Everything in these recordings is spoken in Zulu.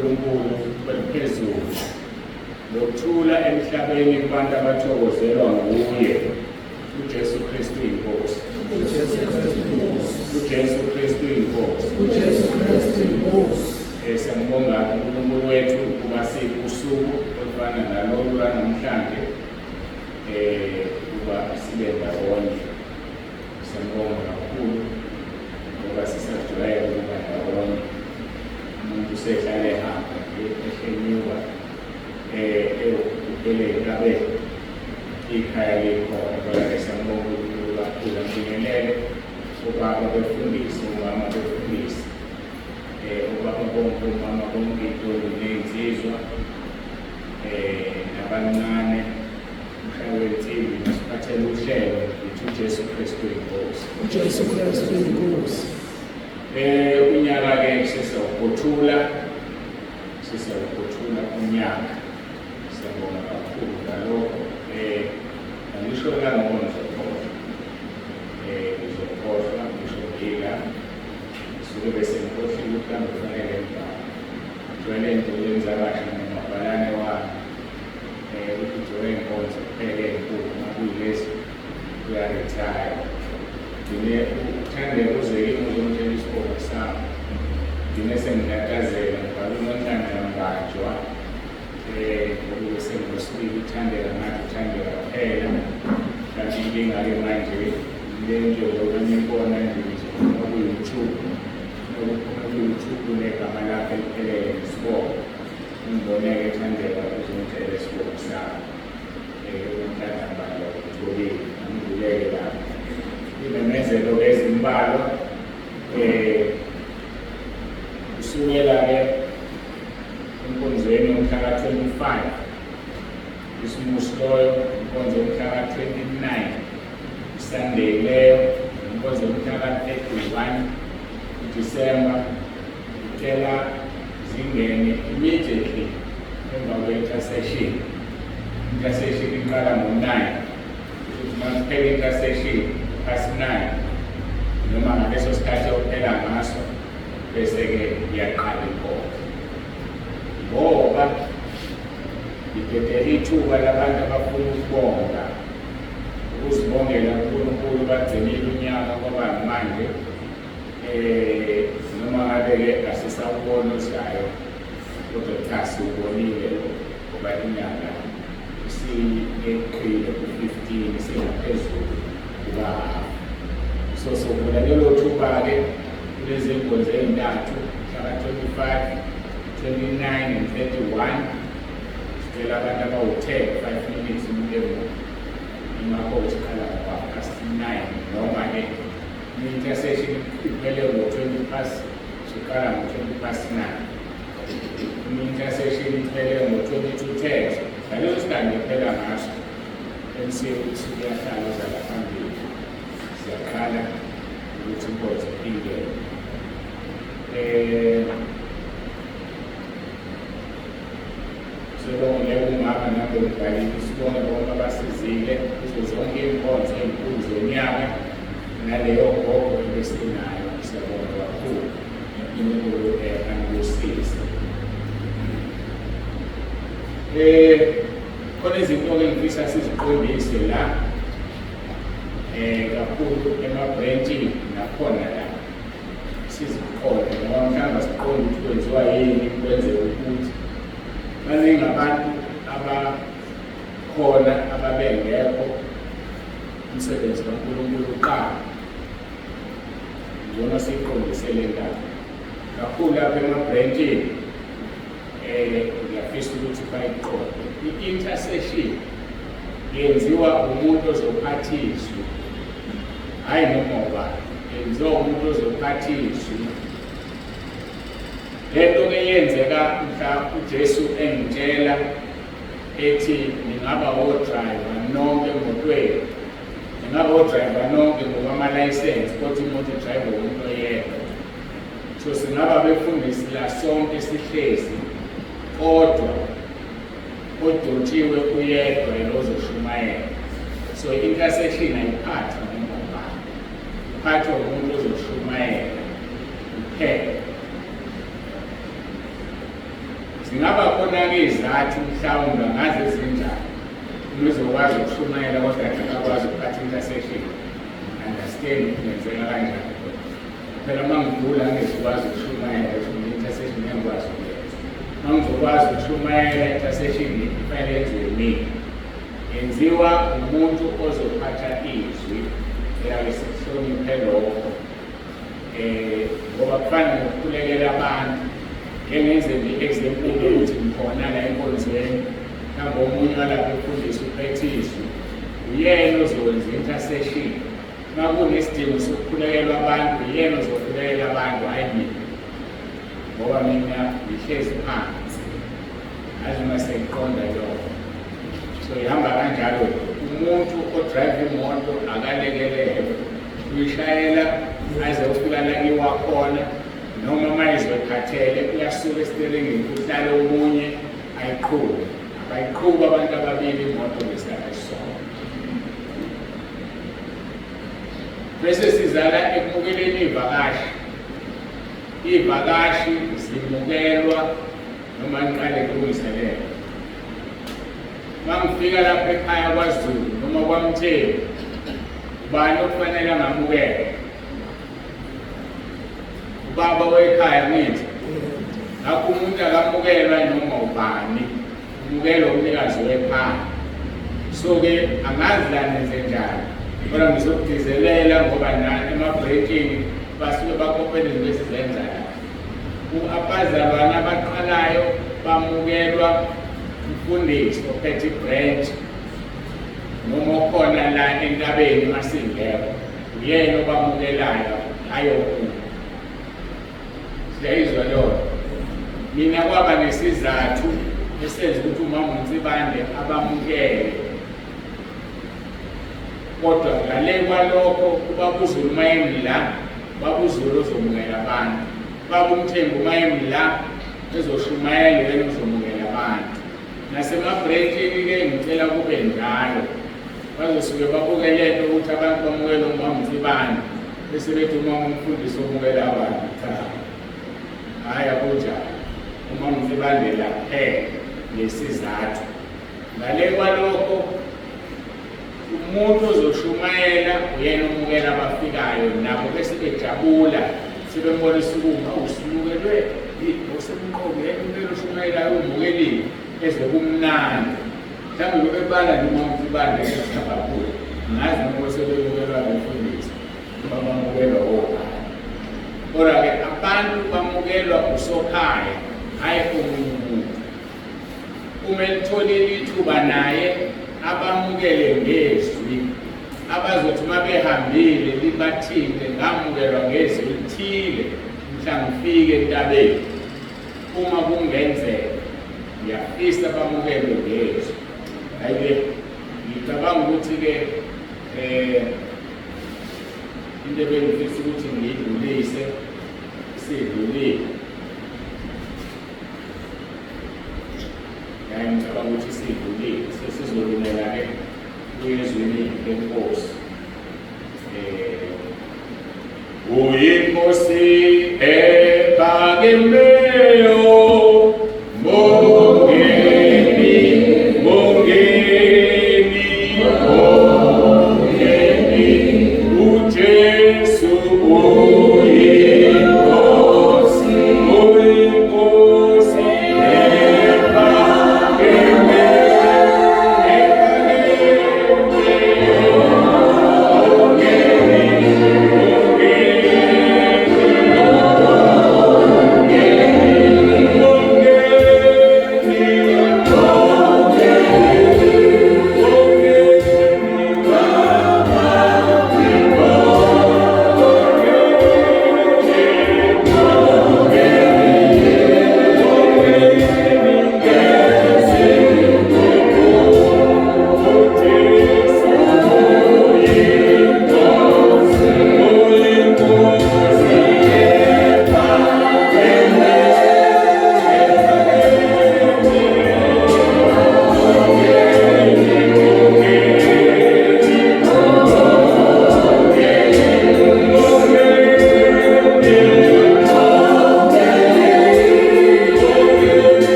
lukaNkulunkulu oluphezulu lokuthula emhlabeni kubantu abathokozelwa nguye uJesu Kristu inkosi. uJesu Kristu inkosi. Siyambonga uNkulunkulu wethu ukuba sikusuku olufana nalolu lwanamhlanje ukuba sibe ndawonye. Siyambonga kakhulu ngoba sisajwayele ukuba ndawonye. Umuntu usehlale ehamba ehlenyuka upheleka ikhaya likhona. Kodwa siyambonga uNkulunkulu kakhulu ambingelele ubaba befundise, umama befundise, ubaba bonke, umama bonke, intombi ney'nsizwa nabancane emhlabeni nasiphathele uhlelo lithi uJesu Kristu inkosi. Unyaka-ke sisawuphothula unyaka. Siyabonga kakhulu ngalokho. Angisho langona ngizokhohlwa, ngisho ngila suke bese ngikhohlile ukuthi kambe kufanele ngibani. Ngijwayele into yenza kahle nomabhalane wami ukuthi ujoye inkonzo kuphele enkulu makuyilezi uyaretire. Uthande uzeke uzomtshela isikole sami. Ngine sengitatazela ngibhala uNonhlanhla Mbanjwa ngoba sengosibili uthandeka ngathi uthandeka kuphela. Kanti inkinga-ke manje le nto lokuyibona nje ku-YouTube kunegama lakho eliphelele nesibongo. Ngibone-ke ethandeka uzomtshela isibongo sami uNonhlanhla Mbanjwa kutholile angivuleke lapho. Imemezelo-ke ezimbalwa kusukela-ke enkonzweni yomhlaka 25 isimusi loyo, inkonzo yomhlaka 29 Sunday leyo, inkonzo yomhlaka 31 December itela zingene immediately emva kwe-intercession. Intercession iqala ngo-9 ukuthi masiphela intercession past 9 noma ngaleso sikhathi okuphela ngaso bese-ke iyaqala inkonzo. Ngoba ngibhedela ithuba labantu abafuna ukubonga, ukuzibongela uNkulunkulu bagcinile unyaka kwaba manje noma ngabe-ke asisawubona ozayo kodwa cha siwubonile ngoba inyanga siyeqile ku-15 singaphezulu kuka-half. So sokuvula lelo thuba-ke kulezi nkonzo ey'ntathu mhlaka 25, 29 and 31 sicela abantu abawu-10 5 minutes umlemo ingakho sikhala ngo-9 noma-ke i-intercession iphele ngo-20 past siqala ngo-20 past 9. I-intercession iphele ngo-22:10 ngaleso sikhathi iphela ngaso emsiye ukuthi kuyahlala uzala phambili siyaqala ukuthi inkonzo ingene. Sibonge umama nabombalisi, sibonge bonke abasizile kuzo zonke iy'nkonzo ey'nkulu zonyaka naleyo gogo ebesinayo. Siyabonga kakhulu uNkulunkulu angikusize. Khona izinto-ke ngifisa siziqondise la kakhulu emabhrentshini nakhona la siziqonde ngoba mhlawumbe siqonde ukuthi kwenziwa yini kwenzeka ukuthi baningi abantu abakhona ababengekho umsebenzi kaNkulunkulu uqala. Njona siyiqondisele ndaba kakhulu lapha emabhrentshini ngiyafisa ukuthi bayiqonde. I-intercession yenziwa umuntu ozophathiswa, hhayi noma ubani, yenziwa umuntu ozophathiswa. Lento-ke yenzeka mhla uJesu engitshela ethi ningaba odrayiva nonke emotweni, ningaba odrayiva nonke ngokwamalayisensi kodwa imoto idrayiva umuntu oyedwa. So singaba befundisi la sonke sihlezi kodwa odontshiwe uyedwa yena ozoshumayela. So i-intercession ayiphathwa noma ubani, iphathwa umuntu ozoshumayela kuphela. zikhona-ke izathu mhlawumbe ngaze zinjani uzokwazi ukushumayela kodwa akakwazi ukuphatha intercession. Understand kwenzeka kanjani. Phela uma ngigula ngizokwazi ukushumayela intercession engikwazi ukuyenza. Uma ngizokwazi ukushumayela intercession kufanele yenziwe yimina. Yenziwa umuntu ozophatha izwi eyake sikuhloniphe lokho. Ngoba kufana nokukhulekela abantu. Ngenze i-example yokuthi ngikhona la enkonzweni mhlawumbe omunye walapho efundisa uphethe izwi uyena ozokwenza intercession. Uma kunesidingo sokukhulekelwa abantu uyena ozokhulekela abantu hhayi mina, ngoba mina ngihlezi phansi azi uma sengiqonda lokho. So ihamba kanjalo, umuntu odrayiva imoto akalekelele uyishayela aze ufika la iwakhona, noma manje bekhathele uyasuka esiteringini kuhlale omunye ayiqhube. Abayiqhuba abantu ababili imoto ngesikhathi sonke. Bese sizala ekubukeleni iy'vakashi. Iy'vakashi zimukelwa noma ngiqale kulungiselelwa. Uma ngifika lapha ekhaya kwaZulu noma kwaMthembu, ubani okufanele angamukele? Ubaba wekhaya ngithi. Ngakho umuntu akamukelwa noma ubani, umukelwa umnikazi wekhaya. So-ke angazi la nenze njani, kodwa ngizokugcizelela ngoba emabrekini basuke bakhophela izinto esizenzayo. Abazalwane abaqalayo bamukelwa umfundisi ophethe ibranch noma okhona la entabeni masingekho, uyena obamukelayo ayokhulu. Siyayizwa leyo. Mina kwaba nesizathu esenza ukuthi uMama uNtsibande abamukele. Kodwa ngale kwalokho ubaba uZulu mayemla, ubaba uZulu uzomukela abantu. Ubaba uMthembu mayemla ezoshumayela yena uzomukela abantu. Nasemabrekini-ke ngicela kube njalo. Bazosuke babukelele ukuthi abantu bamukele uMama uNtsibande bese bethi uMama umfundisi omukela abantu. Cha. Hhayi akunjalo. uMama uNtsibande laphela ngesizathu. Ngale kwalokho umuntu ozoshumayela uyena omukela abafikayo nabo bese bejabula sebembonisa ukuma usimukelwe osemqobo yena umuntu oshumayelayo umukeliwe eze kumnandi. Mhlawumbe bebala noma uNtsibande kakhulu ngazi noma sebemukelwa abafundisi bamukelwa obani. Kodwa-ke abantu bamukelwa usokhaya hhayi omunye umuntu. Uma elitholile ithuba naye abamukele ngezwi abazothi uma behambile libathinte ngamukelwa ngezwi elithile mhla ngifike entabeni. Uma kungenzeka ngiyafisa bamukelwe ngezwi. Hhayi-ke ngicabanga ukuthi-ke into ebengifisa ukuthi ngiyidlulise isidlulile. Ngicabanga ukuthi isidlulile sesizolumela-ke kuyezwini lenkosi. Uyinkosi ephakemeyo, Mongeni, Mongeni, Mongeni, uJesu uyinkosi, uyinkosi ephakemeyo.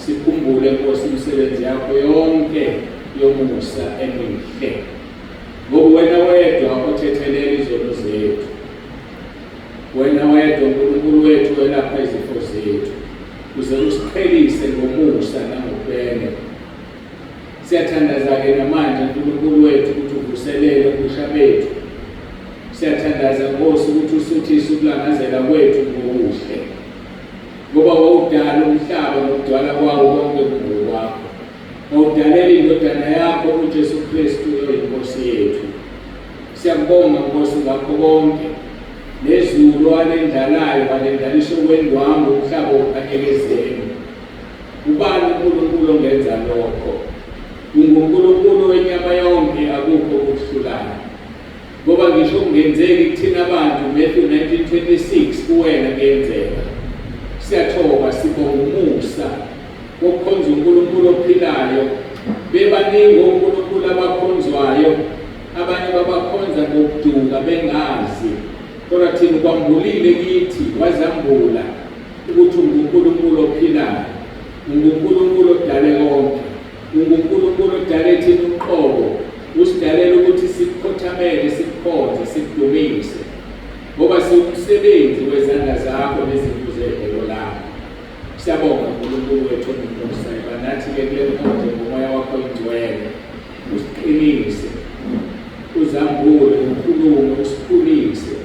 Sikhumbule Nkosi imisebenzi yakho yonke yomusa emihle. Ngoba wena wedwa othethelela izono zethu. Wena wedwa uNkulunkulu wethu welapha izifo zethu. Uze usiqhelise ngomusa nangokubene. Siyathandaza-ke namanje uNkulunkulu wethu ukuthi uvuselele ubusha bethu. Siyathandaza Nkosi ukuthi usuthise ukulangazela kwethu ngokuhle. Ngoba wawudala umhlaba nokudala kwawo konke kungokwakho. Wawudalela indodana yakho uJesu Kristu oyinkosi yethu. Siyakubonga Nkosi ngakho konke. Nezulu walendalayo walendalisho kwendwangu umhlaba ukhanyekezeni. Ubani uNkulunkulu ongenza lokho? UNkulunkulu wenyama yonke akukho okuhlulayo. Ngoba ngisho kungenzeki kuthina abantu Matthew 19:26 kuwena kuyenzeka. Siyathoba sibonga umusa wokukhonza uNkulunkulu ophilayo. Bebaningi oNkulunkulu abakhonzwayo, abanye babakhonza ngokuduka bengazi. Kodwa thina kwambulile kithi wazambula ukuthi uNkulunkulu ophilayo, uNkulunkulu odale konke, uNkulunkulu odale thina uqobo, usidalela ukuthi sikhothamele, sikhonze, sidumise. Ngoba siwumsebenzi wezandla zakho nezinto zehhelo lakho. Siyabonga uNkulunkulu wethu omusa, nathi-ke kule nkonzo ngomoya wakho oyingcwele usiqinise, uzambule, ukhulume, usikhulise,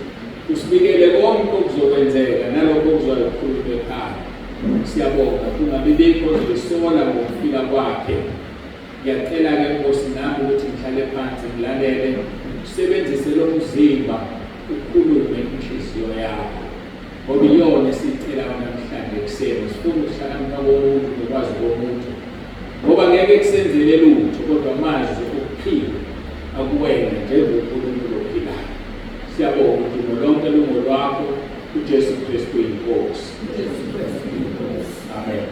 usibikele konke okuzokwenzeka nalokho okuzokhulunywa ekhaya. Siyabonga kungabi bikho ozoyisola ngokufika kwakhe. Ngiyacela-ke Nkosi nami ukuthi ngihlale phansi ngilalele, usebenzise lo mzimba ukhulume inhliziyo yakho. Ngoba iyona esiyicela namhlanje ekuseni, sifuna ukuhlakanipha komuntu nokwazi komuntu. Ngoba ngeke kusenzele lutho kodwa amazwi okuphila akuwena njengoNkulunkulu ophilayo. Siyabonga udumo lonke lungolwakho uJesu Kristu inkosi. Amen.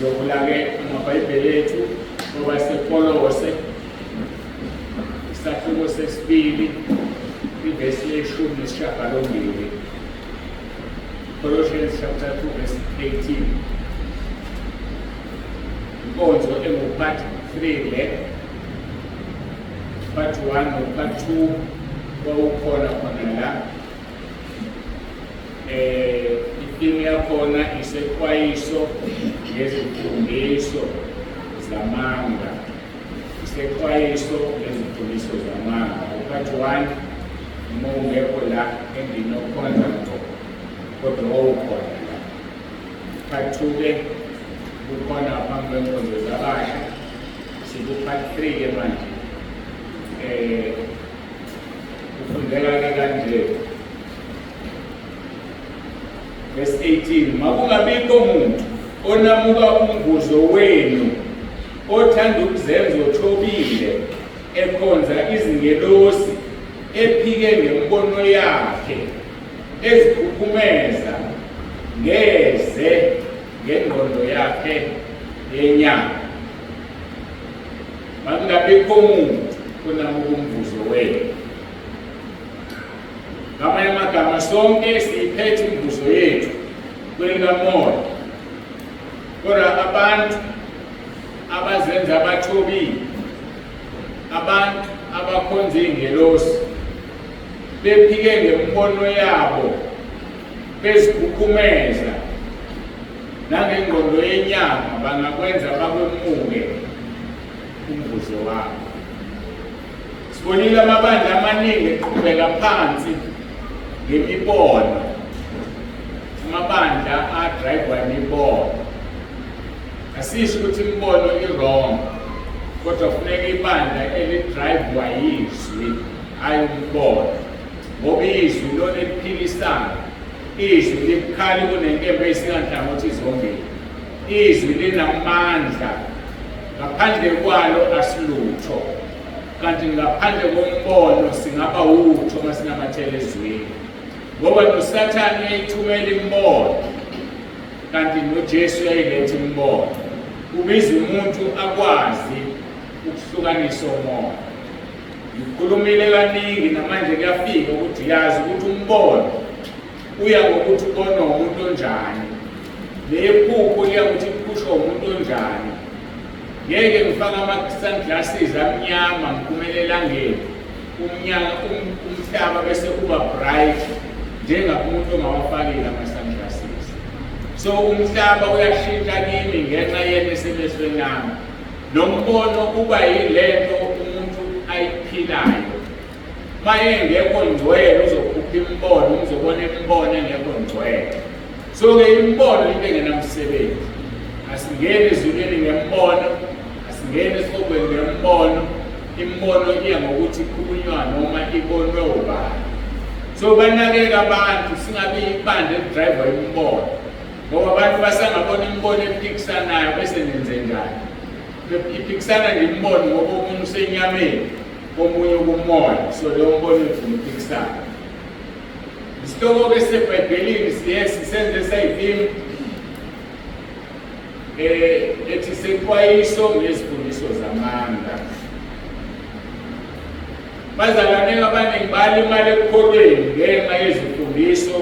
Zokula-ke amabhayibheli ethu ngoba sekolose isahluko sesibili ivesi ye-18. Colossians chapter 2 verse 18. Inkonzo engu-part 3 le. Part 1 no-part 2 wawukhona khona la. Ithimi yakhona iseqwayiso ngezimfundiso zamanga. Iseqwayiso ngezimfundiso zamanga. Part 1 uma ungekho la enginokhonza ngqo kodwa wawukhona la. Part 2-ke kukhona phambi kwenkonzo zabasha. Siku-part 3-ke manje. Kufundeka-ke kanje. Verse 18, makungabikho umuntu onamuka umvuzo wenu, othanda ukuzenza othobile, ekhonza izingelosi, ephike ngembono yakhe, ezikhukhumeza, ngeze ngengqondo yakhe yenyama. Makungabikho umuntu onamuka umvuzo wenu. Ngamanye amagama sonke siyiphethe imivuzo yethu kwenkamoya. Kodwa abantu abazenza abathobile, abantu abakhonza iy'ngelosi, bephike ngembono yabo, bezikhukhumeza nangengqondo yenyama, bangakwenza bakwemuke umvuzo wabo. Sibonile amabandla amaningi eqhubeka phansi ngemibono. Amabandla a-drive-wa imibono. Asisho ukuthi imibono i-wrong, kodwa kufuneka ibandla eli-drive-wa yizwi, hhayi umbono. Ngoba izwi lona eliphilisayo, izwi libukhali kunenkemba eyisinganhlangothi zombili. Izwi linamandla, ngaphandle kwalo asilutho. Kanti ngaphandle kombono singaba utho uma sinamathela ezwini. Ngoba noSathane uyayithumela imbono, kanti noJesu uyayiletha imbono. Kubiza umuntu akwazi ukuhlukanisa umoya. Ngikhulumile kaningi namanje kuyafika ukuthi yazi ukuthi umbono uya ngokuthi ubonwa umuntu onjani. Nephupho liya ukuthi iphushwa umuntu onjani. Ngeke ngifake ama-sunglasses amnyama ngiphumelele elangeni. Umhlaba bese uba bright njengakumuntu ongawafakile ama-sunglasses. So umhlaba uyashintsha kimi ngenxa yento esemehlweni nami. Nombono uba yilento umuntu ayiphilayo. Uma engekho ngcwele uzokhupha imbono, uzobona imbono engekho ngcwele. So-ke imbono into engenamsebenzi. Asingeni ezulwini ngembono, asingeni esihobweni ngembono. Imbono iya ngokuthi ikhulunywa noma ibonwe ubani. So banakeka abantu singabe ibandla eli-drive-wa imbono. Ngoba abantu basangabona imbono ephikisanayo bese nenze njani. Iphikisana nje imbono ngoba omunye usenyameni, omunye kumoya. So leyo mbono ufuna uphikisana. Isihloko-ke seBhayibhelini sisenze sayithini? Ethi sexwayiso ngezifundiso zamanga. Bazalwane abaningi balimala ekukholweni ngenxa yezifundiso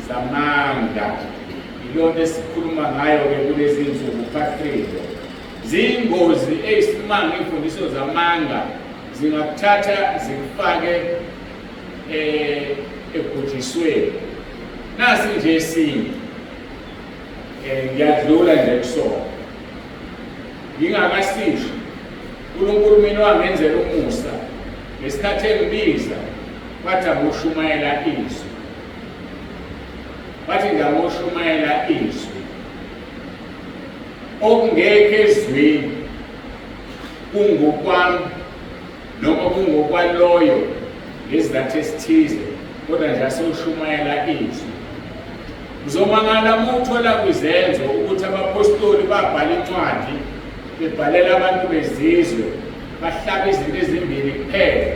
zamanga. Yilonto esikhuluma ngayo-ke kulezi nsuku Patrick. Ziyingozi eyisimanga imfundiso zamanga, zingakuthatha zikufake ekujisweni. Nasi nje esinye ngiyadlula nje kusona. Ngingakasisho uNkulunkulu mina wangenzela umusa ngesikhathi engibiza wathi angoshumayela izwi. Wathi ngangoshumayela izwi. Okungekho ezwini kungokwami noma kungokwaloyo ngezizathu esithize, kodwa nje asewushumayela izwi. Uzomangala uma uthola kwizenzo ukuthi abapostoli babhala incwadi bebhalela abantu bezizwe, bahlaba izinto ezimbili kuphela,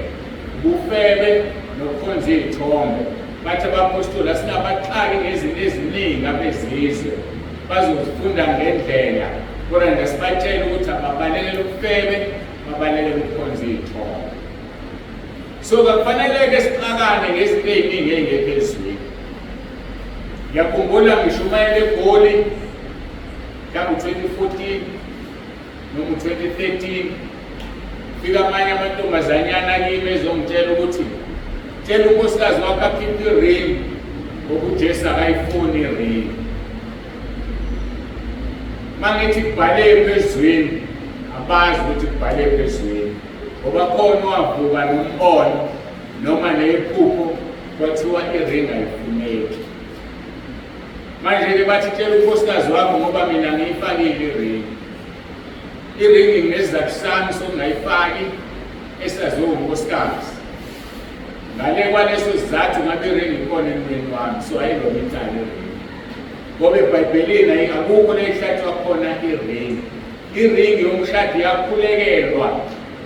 ubufebe nokukhonza iy'thombe. Bathi abapostoli asinabaxaki ngezinto eziningi abezizwe, bazozifunda ngendlela, kodwa nje sibatshela ukuthi ababalekele ubufebe, babalekele ukukhonza iy'thombe. So kakufanele-ke sixakane ngezinto ey'ningi ey'ngekho ezwini. Ngiyakhumbula ngishumayela eGoli ngango-2014 noma u-2013, fika amanye amantombazanyana kimi ezongitshela ukuthi tshela unkosikazi wakho akhiphe i-ring ngoba uJesu akayifuni i-ring. Uma ngithi kubhale phezwini, abazi ukuthi kubhale phezwini, ngoba khona wavuka nombono noma nephupho kwathiwa i-ring ayifuneki. Manje-ke bathi tshela unkosikazi wakho ngoba mina ngiyifakile i-ring. I-ring nginezizathu sami sokungayifaki esaziwa unkosikazi. Ngale kwaleso sizathu ngabe i-ring ikhona emntwini wami, so ayilona icala i-ring. Ngoba eBhayibhelini akukho la ihlathwa khona i-ring. I-ring yomshado iyakhulekelwa,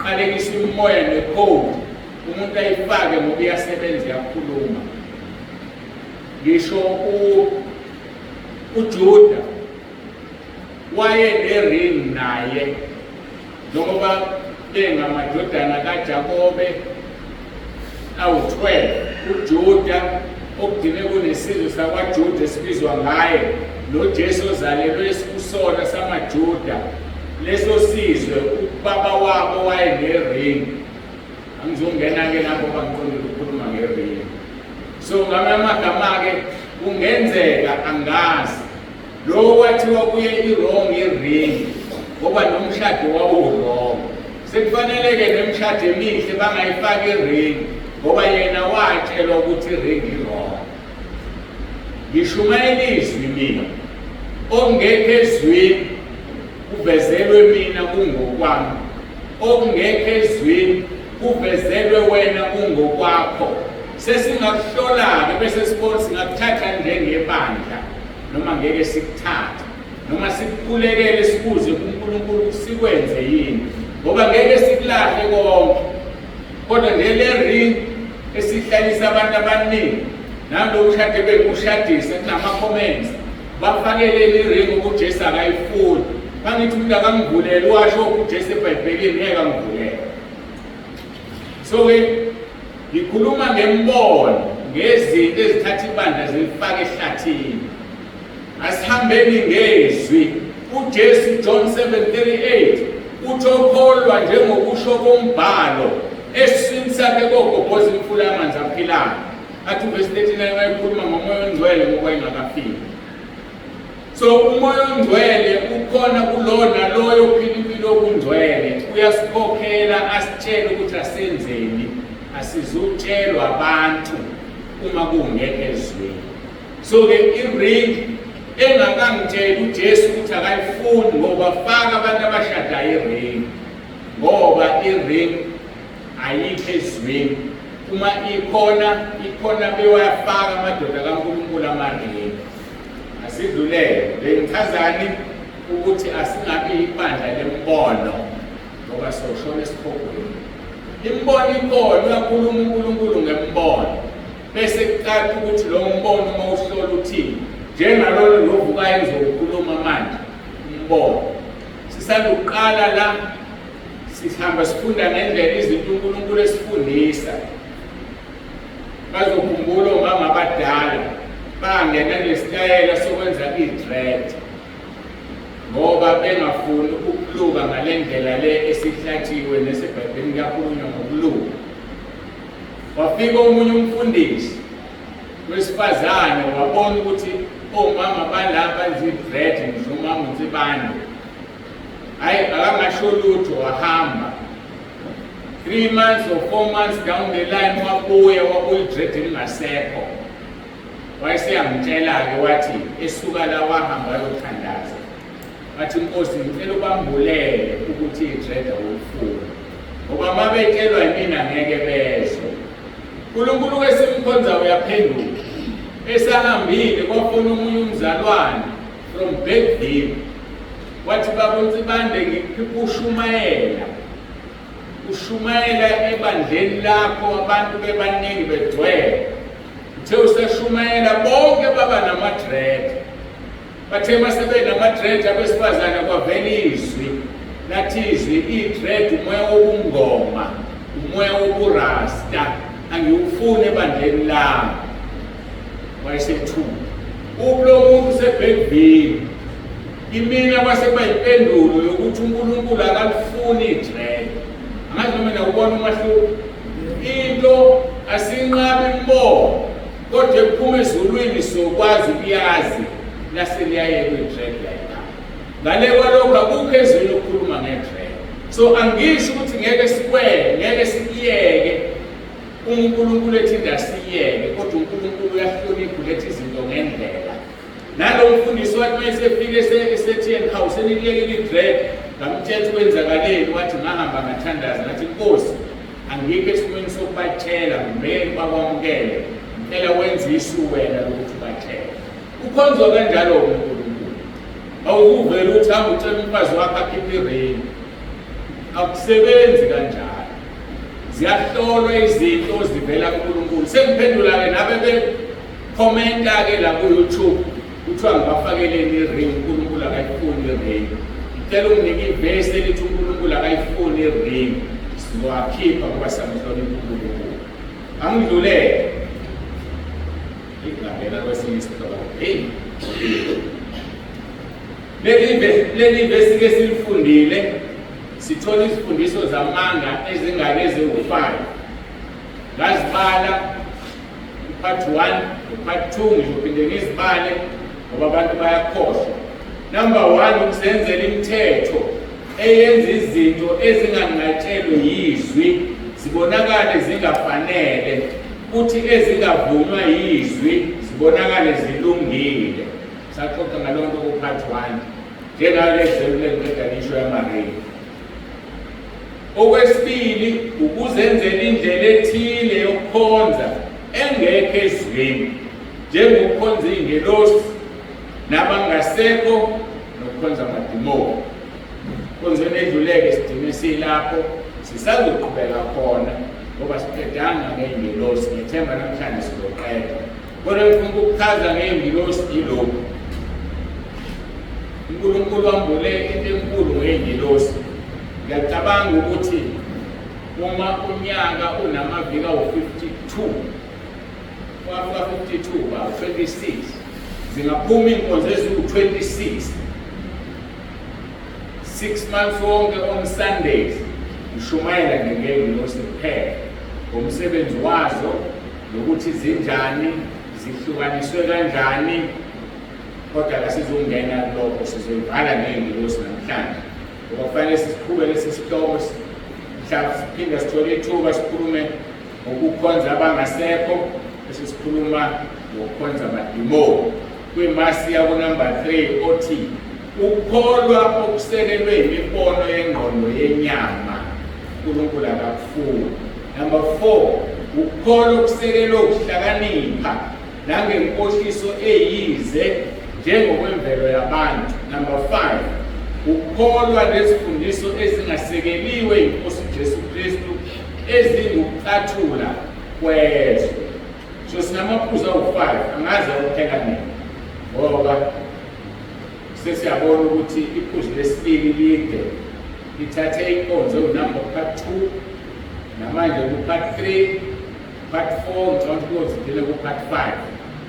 qalekisa umoya nekhodi, umuntu ayifake ngoba iyasebenza, iyakhuluma. Ngisho uJuda wayene-ring naye, njengoba bengamadodana kaJakobe awu-12. uJuda okugcine kunesizwe sakwaJuda esibizwa ngaye noJesu ozalelwe kusona samaJuda. Leso sizwe ubaba wabo wayene-ring. Angizongena-ke lapho bangiqondile ukukhuluma nge-ring. So ngamanye amagama-ke kungenzeka angazi lo wathiwa kuye i-wrong i-ring ngoba nomshado wawo wrong. Sekufanele-ke nemishado emihle bangayifaki i-ring ngoba yena watshelwa ukuthi i-ring i-wrong. Ngishumayela izwi mina okungekho ezwini kuvezelwe mina kungokwami, okungekho ezwini kuvezelwe wena kungokwakho. Sesingakuhlola-ke bese sibona singakuthatha njengebandla noma ngeke sikuthathe, noma sikukhulekele sibuze kuNkulunkulu sikwenze yini, ngoba ngeke sikulahle konke. Kodwa nje le ring esihlalisa abantu abaningi naloku shade bekushadisa kunama-comments bafakelele i-ring ukuthi Jesu akayifuni. Bangithi umuntu akangivulele washo ukuthi Jesu eBhayibhelini ngeke angivulele. So-ke ngikhuluma ngembono ngezinto ezithatha ibandla zilifake ehlathini. Asihambeni ngezwi. uJesu John 7:38 uthi okholwa njengokusho kombhalo esiswini sakhe kogobhoza imfula yamanzi aphilayo. Athi verse 39 wayekhuluma ngomoya ongcwele ngoba engakafiki. So umoya ongcwele ukhona kulona loyo ophila impilo obungcwele, uyasikhokhela asitshele ukuthi asenzeni, asizutshelwa abantu uma kungekho ezweni. So-ke i-ring engakangitshela uJesu ukuthi akayifuni ngoba faka abantu abashadayo i-ring, ngoba i-ring ayikho ezweni. Uma ikhona bewayafaka amadoda kaNkulunkulu ama-ring. Asidlulele bengichazani ukuthi asingabi ibandla lembono ngoba soshona esikhogweni. Imbono ikhona, uyakhuluma uNkulunkulu ngembono bese kucaca ukuthi lo mbono uma uhlola uthini, njengalolo lovukayo engizokhuluma manje umbono. Sisaluqala la sihamba sifunda ngendlela izinto uNkulunkulu esifundisa. Bazokhumbula omama abadala bangena nesitayela sokwenza i-dread ngoba bengafuni ukuluka ngale ndlela le esihlathiwe neseBhayibhelini kuyakhulunywa ngokuluka. Wafika omunye umfundisi wesifazane wabona ukuthi omama balapha zi-dread ngisho umama uNzibande hayi akangasho lutho, wahamba 3 months or 4 months down the line wabuya i-dread lingasekho. Wayeseyangitshela-ke wathi esuka la wahamba ayothandaza, wathi Nkosi ngicela ubambulele ukuthi i-dread awuyifuni ngoba uma betshelwa yimina ngeke bezwe. uNkulunkulu wesimkhonza uyaphendula. Esahambile kwafuna omunye umzalwane from Bergville wathi baba uNzibande ngikhipha ushumayela ebandleni lakho abantu bebaningi begcwele. Uthe usashumayela bonke baba nama-dread. Bathe masebe nama-dread abesifazane kwavela izwi lathi izwi i-dread umoya wobungoma, umoya woburasta, angiwufuni ebandleni lami. Wayesethuka ulo muntu useBergville. Imina kwasebayimpendulo yokuthi uNkulunkulu akalifuni i-dread. Angazi noma nawubona umahluko. Into asinqabi imbono kodwa ekuphuma ezulwini sokwazi ukuyazi laseliyayeka i-dread layina. Ngale kwalokho akukho ezweni ukukhuluma nge-dread. So angisho ukuthi ngeke sikiyeke uNkulunkulu ethi asiyeke, kodwa uNkulunkulu uyahlonipha uletha izinto ngendlela. Nalo mfundisi wathi mayesefike esethi hawu seniliyekile i-dread, ngamthetho kwenzakaleni, wathi ngahamba ngathandaza ngathi Nkosi angikho esimweni sokubatshela ngibeke bakwamukele, ngicela wenze isu wena lokuthi ubatshele. Ukhonzwa kanjalo uNkulunkulu. Awuvele uthi hamba ucela umfazi wakho akhiphe i-ring. Akusebenzi kanjalo. Ziyahlolwa izinto zivela kuNkulunkulu. Sengiphendula-ke nabe bekhomenta-ke la ku-YouTube kuthiwa ngibafakeleni i-ring, uNkulunkulu akayifuni i-ring. Ngicela unginike ivesi elithi uNkulunkulu akayifuni i-ring. Sizowakhipha ngoba siyamhlonipha uNkulunkulu. Angidlulele. Ngingabeka kwesinye isihloko. Leli vesi ke silifundile sithola izifundiso zamanga ezingake ezingu-5. Ngazibala part 1, part 2 ngizophinde ngizibale ngoba abantu bayakhohlwa. Number 1, ukusenzela imithetho eyenza izinto ezinganqatshelwe yizwi zibonakale zingafanele, futhi ezingavunywa yizwi zibonakale zilungile. Saxoxa ngalonto ku-part 1 njengale example engiceda ngisho yamaringi. Okwesibili, ukuzenzela indlela ethile yokukhonza engekho ezweni, njengokukhonza iy'ngelosi nabangasekho nokukhonza amadimoni. Konzweni edluleke sidinge silapho, sisazoqhubeka khona ngoba siqedanga ngey'ngelosi. Ngethemba namhlanje sizoqeda. Kodwa ngifuna ukuchaza ngey'ngelosi yilokhu. uNkulunkulu wambule into enkulu ngey'ngelosi. Ngiyacabanga ukuthi uma unyaka unamaviki awu-52, wafika 52 ba 26, zingaphuma iy'nkonzo eziwu-26, 6 months wonke on Sundays, ushumayela ngey'ngelosi kuphela ngomsebenzi wazo nokuthi zinjani, zihlukaniswe kanjani. Kodwa kasizongena kulokho, sizoyivala ngey'ngelosi namhlanje ngoba kufanele siqhubeke lesi sihloko. Mhlawumbe siphinde sithole ithuba sikhulume ngokukhonza abangasekho, bese sikhuluma ngokukhonza amadimoni. Kwimasi yakunumber 3 othi ukukholwa okusekelwe imibono yengqondo yenyama uNkulunkulu akakufuni. Number 4, ukukholwa okusekelwe ukuhlakanipha nangenkohliso eyize njengokwemvelo yabantu. Number 5, ukukholwa nezifundiso ezingasekeliwe iNkosi Jesu Kristu ezingukucathula kwezwe. So sinamaphuzu awu-5, angazi awuphela nini ngoba sesiyabona ukuthi iphuzu lesibili lide lithathe inkonzo number part 2 namanje ku-part 3, part 4 ngicabanga ukuthi kuzidile ku-part 5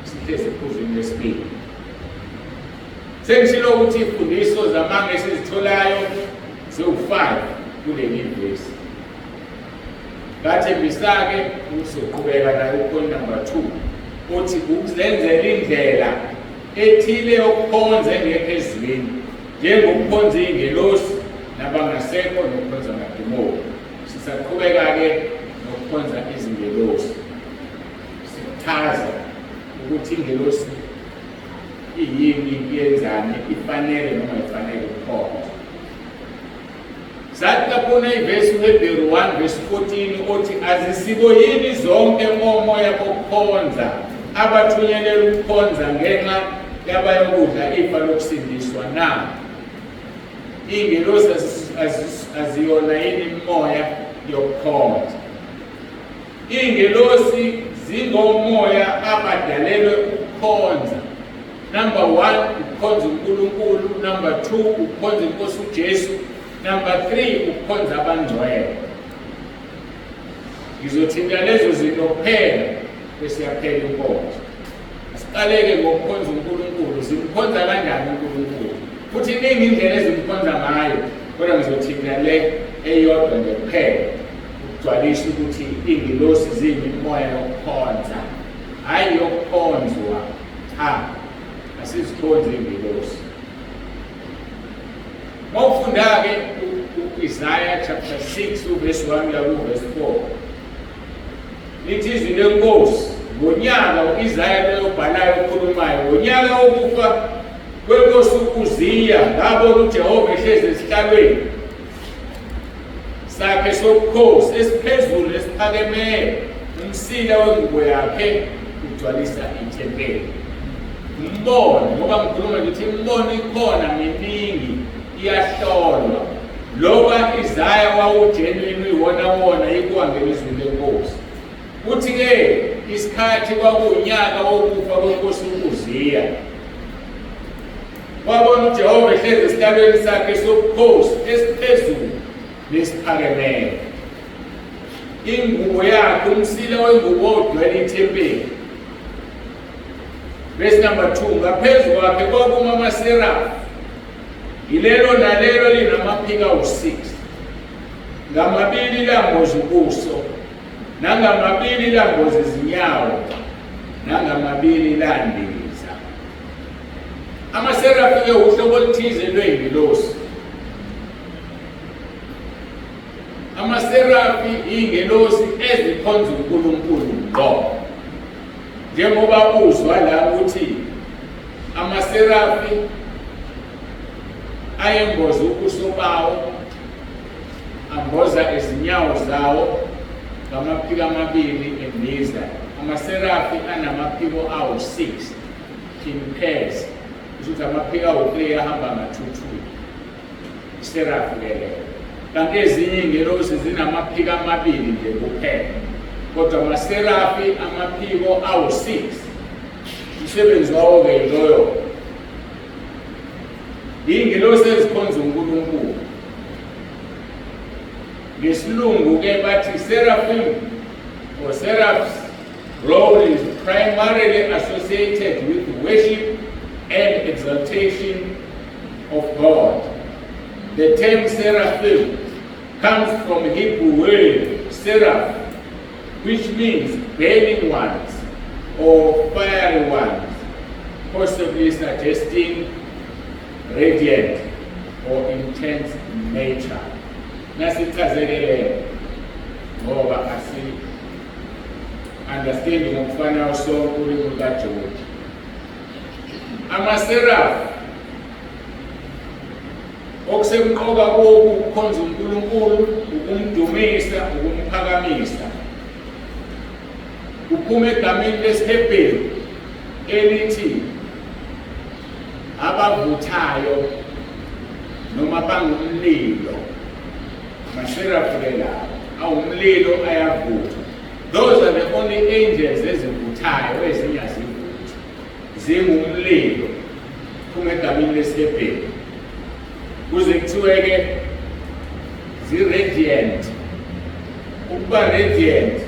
sihlezi ephuzwini lesibili. Sengishilo ukuthi ifundiso zamanga esizitholayo ziwu-5 kuleli vesi. Ngathembisa-ke uzoqhubeka nayo uPoint number 2 uthi ukuzenzela indlela ethile yokukhonza engekho ezweni, njengokukhonza iy'ngelosi nabangasekho nokukhonza amadimoni. Sisaqhubeka-ke nokukhonza izingelosi, sichaza ukuthi ingelosi iyini, iyenzani, ifanele noma ifanele ukukhonza. Sathi lapho ivesi uHebheru 1 verse 14 othi azisibo yini zonke omoya bokukhonza abathunyelelwa ukukhonza ngenxa yabayokudla ifa lokusindiswa na? Iy'ngelosi aziyona yini imimoya yokukhonza? Iy'ngelosi zingomoya abadalelwe ukukhonza. Number 1, ukukhonza uNkulunkulu. Number 2, ukukhonza iNkosi uJesu. Number 3, ukukhonza abangcwele. Ngizothinta lezo zinto kuphela bese yaphela inkonzo. Asiqaleke ngokukhonza uNkulunkulu. Zimkhonza kanjani uNkulunkulu? Futhi iningi indlela ezimkhonza ngayo, kodwa ngizothinta le eyodwa nje kuphela ukugcwalisa ukuthi iy'ngelosi ziyimimoya yokukhonza, hhayi yokukhonzwa. Asizikhonze iy'ngelosi. Mawufunda-ke u-Isaiah chapter 6 verse 1 kuya ku-verse 4, lithi izwi lenkosi ngonyaka u-Isaiah loyobhalayo okhulumayo, ngonyaka wokufa kwenkosi uZiya ngabona uJehova ehlezi esihlalweni sakhe sobukhosi esiphezulu esiphakemeyo, umsila wengubo yakhe ugcwalisa ithempeli. Umbono, ngoba ngikhuluma ngithi imibono ikhona miningi, iyahlolwa. Loba Isaya wawujenweni uyiwona ikuhambela izwi lenkosi. Kuthi-ke isikhathi kwakuwunyaka wokufa kwenkosi uZiya, wabona uJehova ehlezi esihlalweni sakhe sobukhosi esiphezulu nesiphakemeyo, ingubo yakhe umsila wengubo ugcwele ithempeli. Verse number 2, ngaphezu kwakhe kwakuma amaserafi, ilelo nalelo linamaphiko awu-6, ngamabili lamboza ubuso, nangamabili lamboza izinyawo, nangamabili landiza. Amaserafi-ke uhlobo oluthize lwey'ngelosi. Amaserafi amaserafi ingelosi ezikhonza uNkulunkulu ngqo. Njengoba uzwa la ukuthi amaserafi ayemboza ubuso bawo, amboza izinyawo zawo ngamaphiko amabili embiza. Amaserafi anamaphiko awu-6 in pairs, ukuthi amaphiko awu-3 ahamba nga-2-2. Iserafi leyo. Kanti ezinye ingelosi zinamaphiko amabili nje kuphela. Kodwa amaserafi amaphiko awu-6. Umsebenzi wawo-ke yiloyo. Ingelosi ezikhonza uNkulunkulu. Ngesilungu-ke bathi seraphim or seraphs role is primarily associated with worship and exaltation of God. The term seraphim comes from Hebrew word seraph, which means burning ones or fiery ones, possibly suggesting radiant or intense nature. Nasichazekele ngoba understanding ngokufanayo sonke ulimi lukaJoji. Amaserafi okusemqoka kokukhonza uNkulunkulu, ukumdumisa, ukumphakamisa, kuphuma egameni lesiHebheru elithi abavuthayo noma bangumlilo. Amaserafi lawo awumlilo ayavuthwa. Those are the only angels ezivuthayo ezingazivuthi. Zingumlilo kuphuma egameni lesiHebheru. Kuze kuthiwe-ke zi-radiant. Ukuba radiant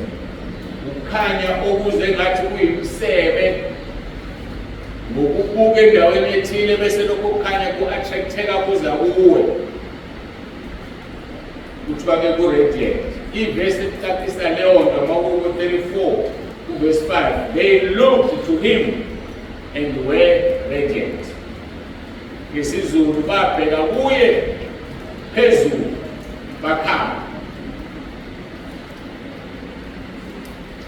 ukukhanya okuze ngathi kuyimsebe ngokubuka endaweni ethile bese lokho kukhanya ku-attracteka kuza kuwe. Kuthiwa-ke ku-radiant. Ivesi ecacisa leyo nto maku-34 verse 5. They looked to him and were radiant. NgesiZulu babheka kuye phezulu bakhanya.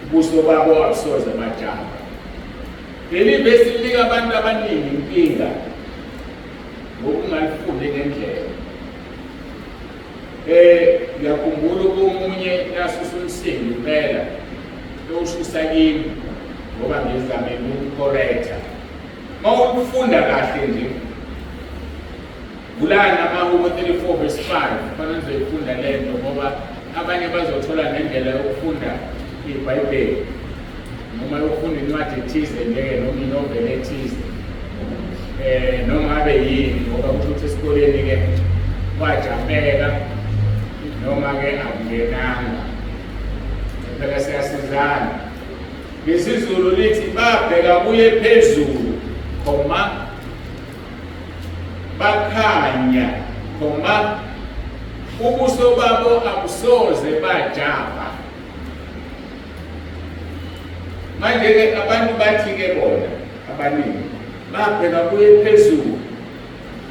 Ubuso babo abusoze bajaba. Leli vesi linika abantu abaningi inkinga ngokungalifundi ngendlela. Ngiyakhumbula komunye yasusa umsindi impela lowususa kimi ngoba ngizame ukucorrecta. Mawufunda kahle nje Bulana maHubo 34 verse 5 kufanele uzoyifunda lento ngoba abanye bazothola nendlela yokufunda iBhayibheli noma yokufunda incwadi ethize njenge noma inoveli ethize noma abe yini ngoba ukuthi esikoleni ke kwajambeka noma ke akungenanga phela siyasizana. NgesiZulu lithi babheka kuye phezulu khoma bakhanya khoma ubuso babo abusoze bajaba. Manje-ke abantu bathi-ke bona abaningi babheka kuye phezulu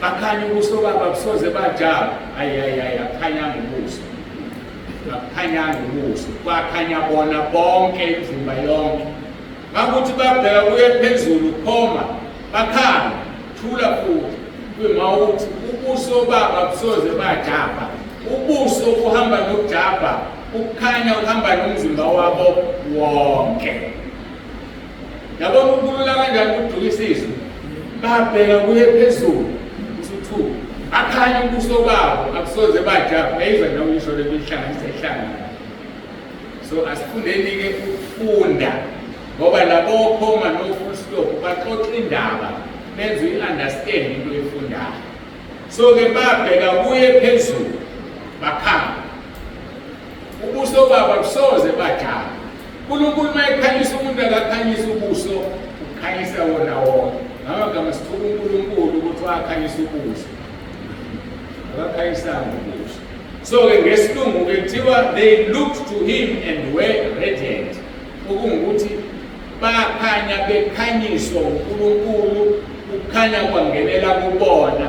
bakhanya ubuso babo abusoze bajaba. Akhanyanga ubuso, akukhanyanga ubuso, kwakhanya bona bonke imizimba yonke. Makuthi babheka kuye phezulu khoma bakhanya thula futhi kwimawuthi ubuso babo abusoze bajaba. Ubuso kuhamba nokujaba, ukukhanya kuhamba nomzimba wabo wonke. Yabona ukulula kanjani ukudukisisa? Babheka kuye phezulu usuthu akhanya ubuso babo abusoze bajaba. Ayizwa nawe isho lebihlanganisa ihlangana. So asifundeni-ke ukufunda ngoba labo khoma no full stop baxoxa indaba benze i-understand into efundayo. So-ke babheka kuye phezulu bakhanya ubuso babo abusoze bajaba. uNkulunkulu mayekhanyisa umuntu akakhanyisa ubuso, ukukhanyisa wona wonke. Ngamagama sithuka uNkulunkulu ukuthi wakhanyisa ubuso, akakhanyisanga ubuso. So-ke ngesilungu-ke kuthiwa they looked to him and were radiant. Okungukuthi bakhanya bekhanyiswa uNkulunkulu, ukukhanya kwangenela kubona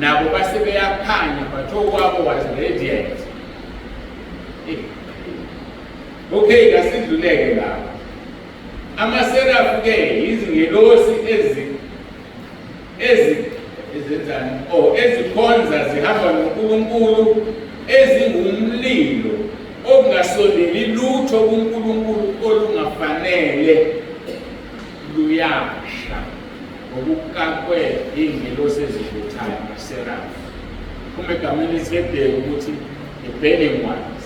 nabo base beyakhanya but okwabo was radiant. Okay, kasidluleke lapha. Amaserafu-ke izingelosi ezenzani ezikhonza zihamba noNkulunkulu ezingumlilo okungasondeli lutho kuNkulunkulu olungafanele luyasha ngokukakwe iy'ngelosi ezivuthayo amaserafu. Kuma egameni esiHebheru ukuthi i-burning ones.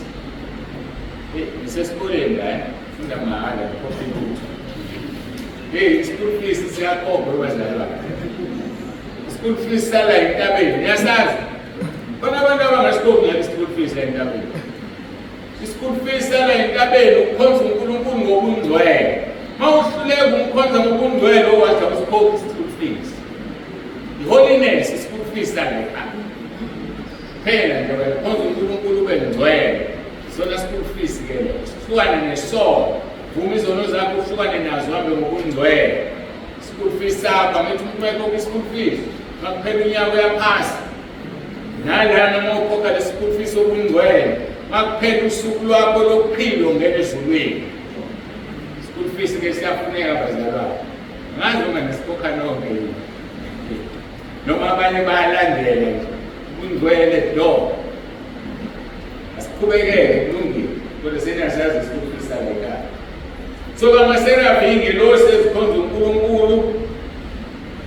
Ngisesikoleni la funda mahhala ngikhohlwe lutho. I-school fees siyakhokha abazalwane. I-school fees sala entabeni, niyasazi? Khona abantu abangasikhokhanga ngale i-school fees la entabeni. I-school fees sala entabeni ukukhonza uNkulunkulu ngobungcwele. Uma uhluleka ukumkhonza ngobungcwele owathi awusikhokhi i-school fees. I-holiness i-school fees sala ekhaya. Phela nje ukhonza uNkulunkulu ube ngcwele. Sona school fees ke lo. Hlukane nesono. Vuma izono zakho uhlukane nazo hambe ngobungcwele. School fees sakho ngithi umuntu uma school fees makuphela unyaka uyaphasa. Nalana uma ukhokha le school fees obungcwele makuphela usuku lwakho lokuphila ungena ezulwini. School fees ke siyafuneka abazalwane. Ngazi uma nesikhokha nonke yini. Noma abanye bayalandela nje. Ungcwele do. Asiqhubekeke kulungile kodwa senasazi school fees sakhe. So amaserafu iy'ngelosi ezikhonza uNkulunkulu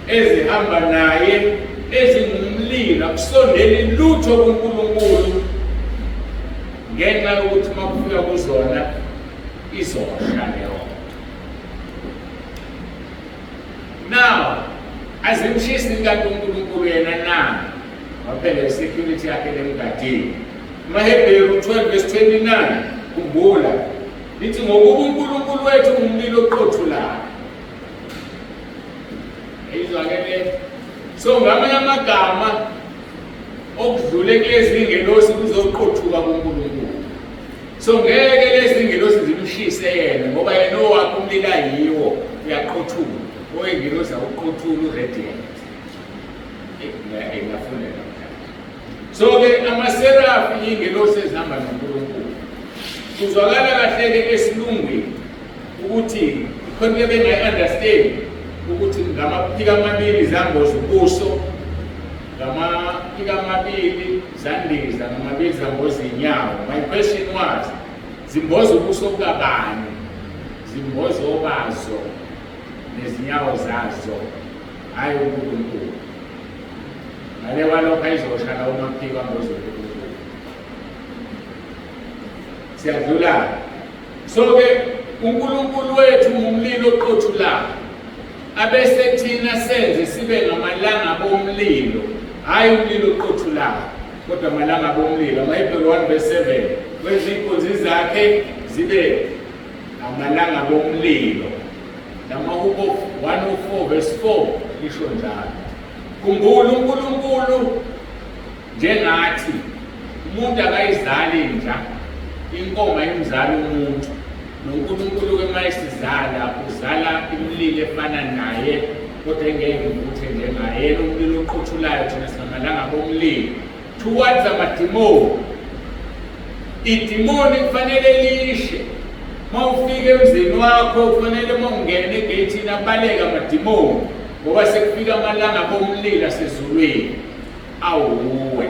ezihamba naye ezingumlilo akusondeli lutho kuNkulunkulu ngenxa yokuthi uma kufika kuzona izosha leyo. Now azimshisi kanti uNkulunkulu yena na waphela isecurity yakhe lemgadini. MaHebheru 12:29 khumbula lithi ngokuba uNkulunkulu wethu ngumlilo oqothulayo. Izwakele. So ngamanye amagama okudlule kulezi zingelosi kuzoqothuka kuNkulunkulu. So ngeke lezi zingelosi zimshise yena ngoba yena owakhe umlilo yiwo uyaqothula. Oyengelosi awuqothula uradiant. Engafundela. So ke amaserafu iy'ngelosi ezihamba noNkulunkulu. Kuzwakala kahle-ke esilungwini ukuthi khona bengayi-understand ukuthi ngamaphiko amabili zamboza ubuso, ngamaphiko amabili zandiza, ngamabili zamboza iy'nyawo. My question was, zimboza ubuso bukabani? Zimboza obazo nezinyawo zazo, hhayi uNkulunkulu. Ngale kwalokho ayizosha lawo maphiko amboza uNkulunkulu. Siyadlula. So ke uNkulunkulu wethu ngumlilo oqothulayo. Abese thina senze sibe ngamalanga bomlilo. Hayi umlilo oqothulayo, kodwa amalanga bomlilo. AmaHebheru 1:7 kwezinkonzi zakhe zibe amalanga bomlilo. NamaHubo 104:4 lisho njalo. Khumbula uNkulunkulu njengathi umuntu akayizali inja. Inkomo ayimzali umuntu. NoNkulunkulu-ke mayisizala uzala imililo efana naye kodwa engeke ngivuthe njengaye. Yena umlilo oqothulayo thina singamalanga bomlilo. Towards amadimoni. Idimoni kufanele lishe. Uma ufika emzini wakho kufanele uma ungena egeyithini abaleke amadimoni ngoba sekufika amalanga bomlilo asezulwini. Awuwe.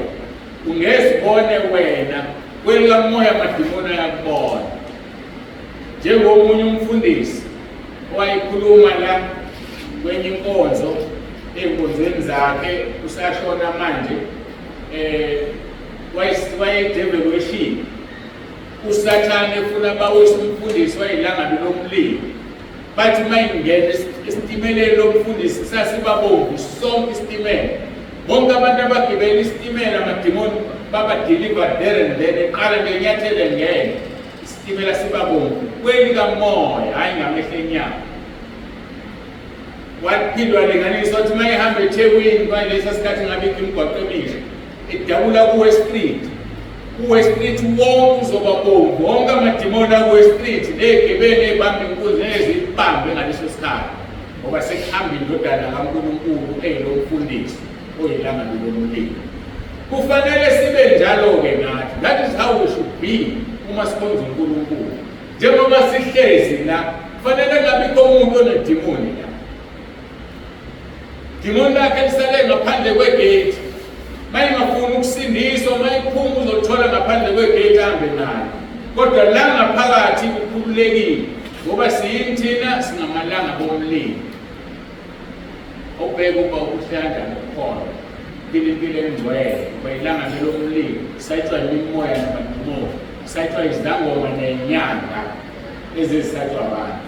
Ungezibone wena kwelikamoya amadimoni ayakubona. Njengomunye umfundisi owayikhuluma la kwenye inkonzo ey'nkonzweni zakhe usashona manje wayedevelweshini usathane efuna bawise umfundisi wayilangabi lomlilo. Bathi uma ingena esitimeleni lomfundisi sasibabomvu sonke isitimela. Bonke abantu abagibela isitimela amadimoni baba-deliver there and then eqala ngenyathelo ngene. Isitimela sibabomvu kwelikamoya hhayi ngamehlo enyama. Waphindwa linganiswa ukuthi uma ihamba eThekwini kwalesa sikhathi ngabikho imigwaqo emisha idabula kuWest Street. kuWest Street wonke uzoba bomvu. Wonke amadimoni akuWest Street ney'gebeni ey'bamba inkunzi nezibambe ngaleso sikhathi ngoba sekuhamba indodana kaNkulunkulu eyilomfundisi oyilangabi lomlilo. Kufanele sibe njalo-ke nathi. That is how we should be. uma sikhonza uNkulunkulu. Njengoba sihlezi la, kufanele ngabikho umuntu onedimoni la. Dimoni lakhe lisale ngaphandle kwegate. Mayingafuni ukusindiswa, mayiphuma uzothola ngaphandle kwegate ahambe nayo. Kodwa la ngaphakathi ukhululekile ngoba siyini thina singamalanga bomlilo. Obheka uba ukuhlanda nokhona. Impilo engcwele, ngoba ilanga lomlilo, sayithwa imimoya namadimoni, sayithwa izidangoma nenyanga ezizisayithwa abantu.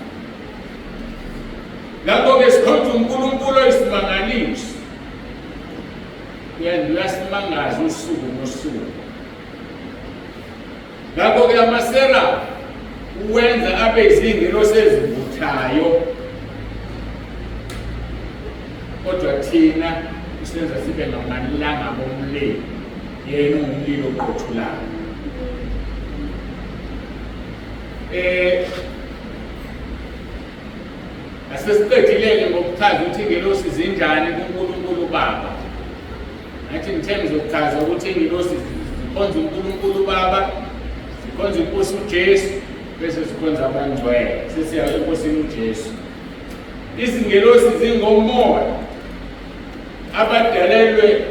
Ngakho-ke sikhonza uNkulunkulu oyisimangaliso. Uyasimangaza usuku nosuku. Ngakho-ke amaserafu uwenza abe izingelosi ezivuthayo. Kodwa thina usenza sibe ngamalanga bomlilo, yena ungumlilo oqothulayo. Asesiqedileke ngokuchaza ukuthi ingelosi zinjani kuNkulunkulu Baba. Nathi in terms of chaza ukuthi ingelosi zikhonza uNkulunkulu Baba, zikhonza iNkosi uJesu, bese zikhonza abangcwele. Sesiya eNkosini uJesu. Izingelosi zingomoya abadalelwe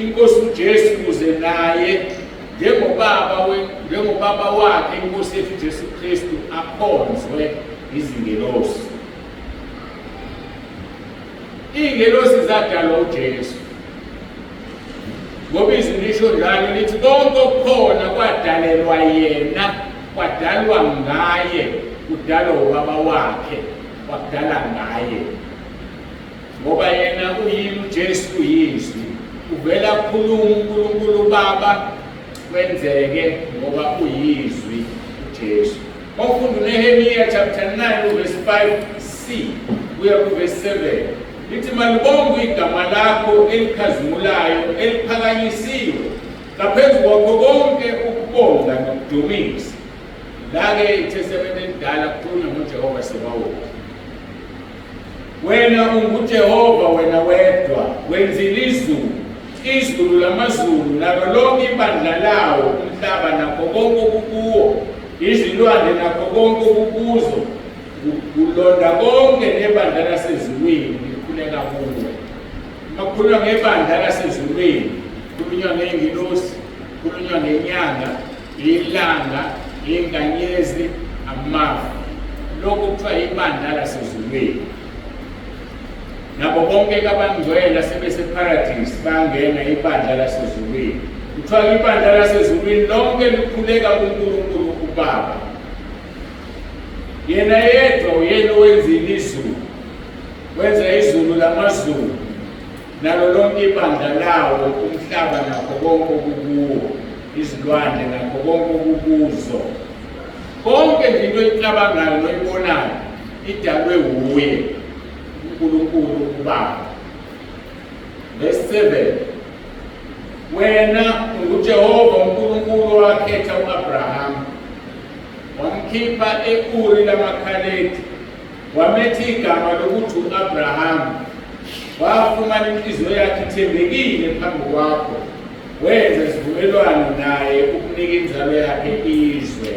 iNkosi uJesu kuze naye njengobaba wakhe iNkosi yethu uJesu Kristu akhonzwe izingelosi. Iy'ngelosi zadalwa uJesu. Ngoba izinto lisho njalo lithi konke okukhona kwadalelwa yena, kwadalwa ngaye, kudalwa ubaba wakhe, wakudala ngaye. Ngoba yena uyini uJesu uyizwi. Uvela kukhuluma uNkulunkulu Baba kwenzeke ngoba uyizwi uJesu. Mawufunda uNehemiya chapter 9 verse 5c kuya ku verse 7. Lithi malibonge igama lakho elikhazimulayo eliphakanyisiwe ngaphezu kwakho konke ukubonga nokudumisa. La-ke iTestament elidala kukhulunywa ngoJehova Sebawothi. Wena unguJehova wena wedwa, wenzile izulu lamazulu nalo lonke ibandla lawo, umhlaba nakho konke okukuwo, izilwandle nakho konke okukuzo, ulonda konke nebandla lasezulwini likhuleka kuwe. Makhulunywa ngebandla lasezulwini, kukhulunywa ngey'ngelosi, kukhulunywa ngenyanga, ilanga, inkanyezi, amafu. Lokhu kuthiwa ibandla lasezulwini. Nabo bonke abangcwele sebeseparadise bangena ibandla lasezulwini. Kuthiwa ibandla lasezulwini lonke likhuleka kuNkulunkulu uBaba. Yena yedwa uyena owenzile izulu, wenza izulu lamazulu nalo lonke ibandla lawo, umhlaba nakho konke okukuwo, izilwandle nakho konke okukuzo. Konke nje into oyicabangayo noyibonayo idalwe wuye uNkulunkulu uBaba. Verse 7. Wena unguJehova uNkulunkulu owakhetha uAbrahama, wamkhipha e-Uri lamakhaledi, wametha igama lokuthi u-Abrahama, wafumana inhliziyo yakhe ithembekile phambi kwakho, wenza isivumelwano naye ukunika inzalo yakhe izwe.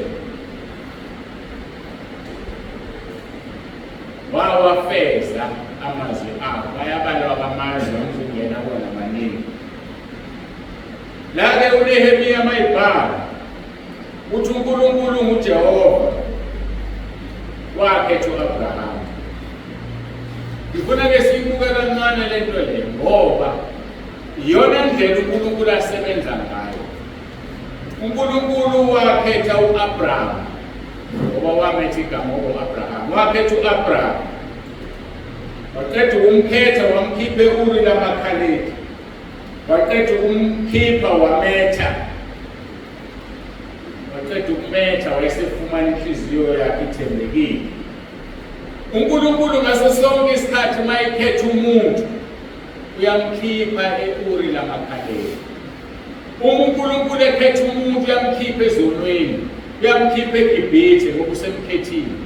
Wawafeza amazwi akho, ayabalwa amazwi angizongena kona maningi. La-ke uNehemiya mayibhala uthi uNkulunkulu unguJehova wakhetha u-Abrahama. Ngifuna-ke siyibuke kancane le nto le ngoba iyona ndlela uNkulunkulu asebenza ngayo. uNkulunkulu wakhetha u-Abrahama ngoba wametha igama u-Abrahama. Wakhetha u-Abrahama, waqeda ukumkhetha wamkhipha e-Uri lamakhaledi, waqeda ukumkhipha wametha, waqeda ukumetha wayesefumana inhliziyo yakhe ithembekile. uNkulunkulu ngaso sonke isikhathi mayekhetha umuntu uyamkhipha e-Uri lamakhaledi. Uma uNkulunkulu ekhetha umuntu uyamkhipha ezonweni, uyamkhipha eGibhithe ngoba usemkhethile.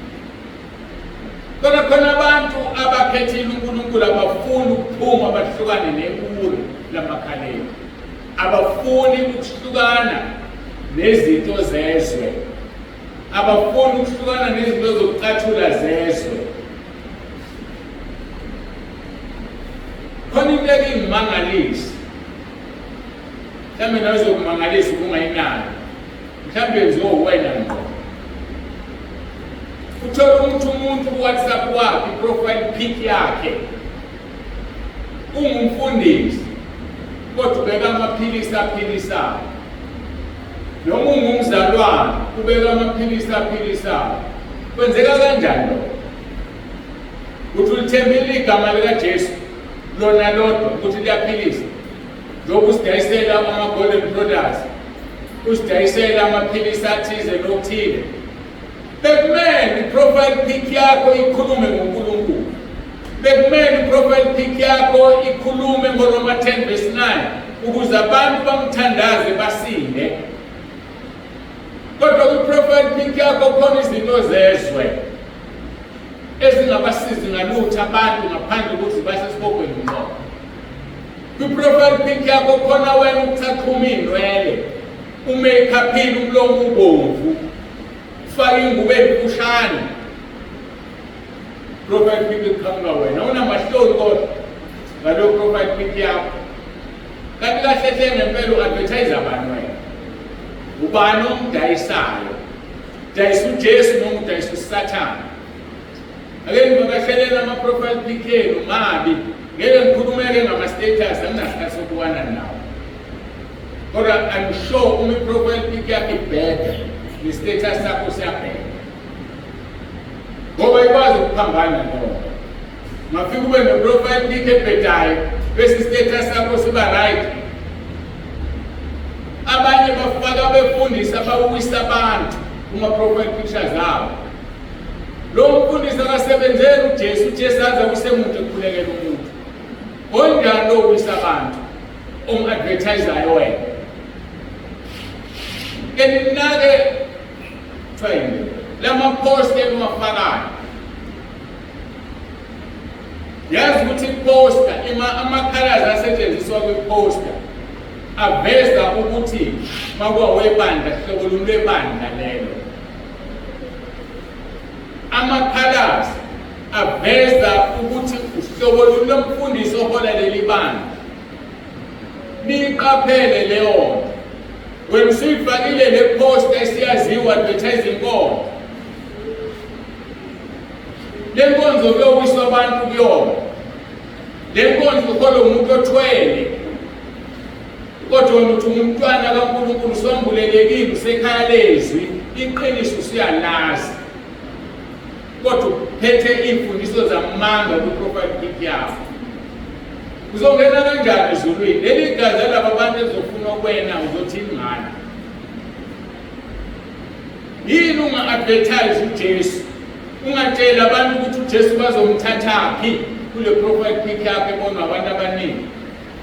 Khona abantu abakhethile uNkulunkulu abafuni ukuphuma bahlukane ne-Uri lamakhaledi, abafuni ukuhlukana nezinto zezwe, abafuni ukuhlukana nezinto zokucathula zezwe. Khona into engimangalisa, mhlawumbe nawe uzokumangalisa ukungayinani, mhlawumbe njengokuwena ngqo. Uthola umuntu ku-WhatsApp wakhe, i-profile pic yakhe, ungumfundisi, kodwa ubeka amaphilisi aphilisayo. Noma ungumzalwane, ubeka amaphilisi aphilisayo. Kwenzeka kanjani lokho? Uthi ulithembile igama likaJesu lona lodwa ukuthi liyaphilisa. Lokhu usidayisela ama-golden products, usidayisela amaphilisi athize nokuthile. Bekumele i-profile pic yakho ikhulume ngoNkulunkulu. Bekumele i-profile pic yakho ikhulume ngoRoma 10:9 ukuze abantu bamthandaze basinde. Kodwa kwi-profile pic yakho khona izinto zezwe ezingabasizi ngalutho abantu ngaphandle kokuthi basesibokweni ngqo. Kwi-profile pic yakho khona wena ukuthaqhuma iy'nwele, umekhaphile, umlomo ubomvu, ufake ingubo emfushane. Profile pic iqhamuka wena, unamahloni kodwa ngalowo profile pic yakho. Kanti kahle hle ngempela u-advertise abantu wena. Ubani omdayisayo? Dayisa uJesu noma udayisa uSathane? Ake ngibakahlelela ama-profile pic enu mabi, ngeke ngikhulumele ngama-status, anginasikhathi sokubukana nawo. Kodwa I'm sure uma i-profile pic yakho ibheda, ne-status sakho siyabheda. Ngoba ikwazi ukuphambana noma. Mafika ube ne-profile pic ebhedayo, bese i-status sakho siba right. Abanye bafaka befundisa bawisa abantu kuma-profile pictures zabo. Lo mfundisi akasebenzeli uJesu, uJesu aza kusemuntu ekukhulekela umuntu. Onjani lo wisa abantu omu-advertisayo wena? Keninake twayini lama-post ekumafakayo. Yazi ukuthi i-poster ama-colors asetshenziswa kwi-poster aveza ukuthi makuwawebandla, hlobo luni lwebandla lelo. Ama-colors aveza ukuthi uhlobo luni lomfundisi ohola leli bandla. Niyiqaphele leyo nto. Wena usuyifakile le poster esiyaziwa advertising code. Le nkonzo kuyowiswa abantu kuyona. Le nkonzo uhola umuntu othwele. Kodwa umuntu umntwana kaNkulunkulu sombulelekile usekhaya lezwi, iqiniso usuyalazi. Kodwa uphethe imfundiso zamanga ku-profile pic yakho. Uzongena kanjani ezulwini? Leli gazi laba bantu ezofuna ukwena uzothini ngani? Yini unga-advertise uJesu? Ungatshela abantu ukuthi uJesu bazomthathaphi kule profile pic yakho ebonwa abantu abaningi.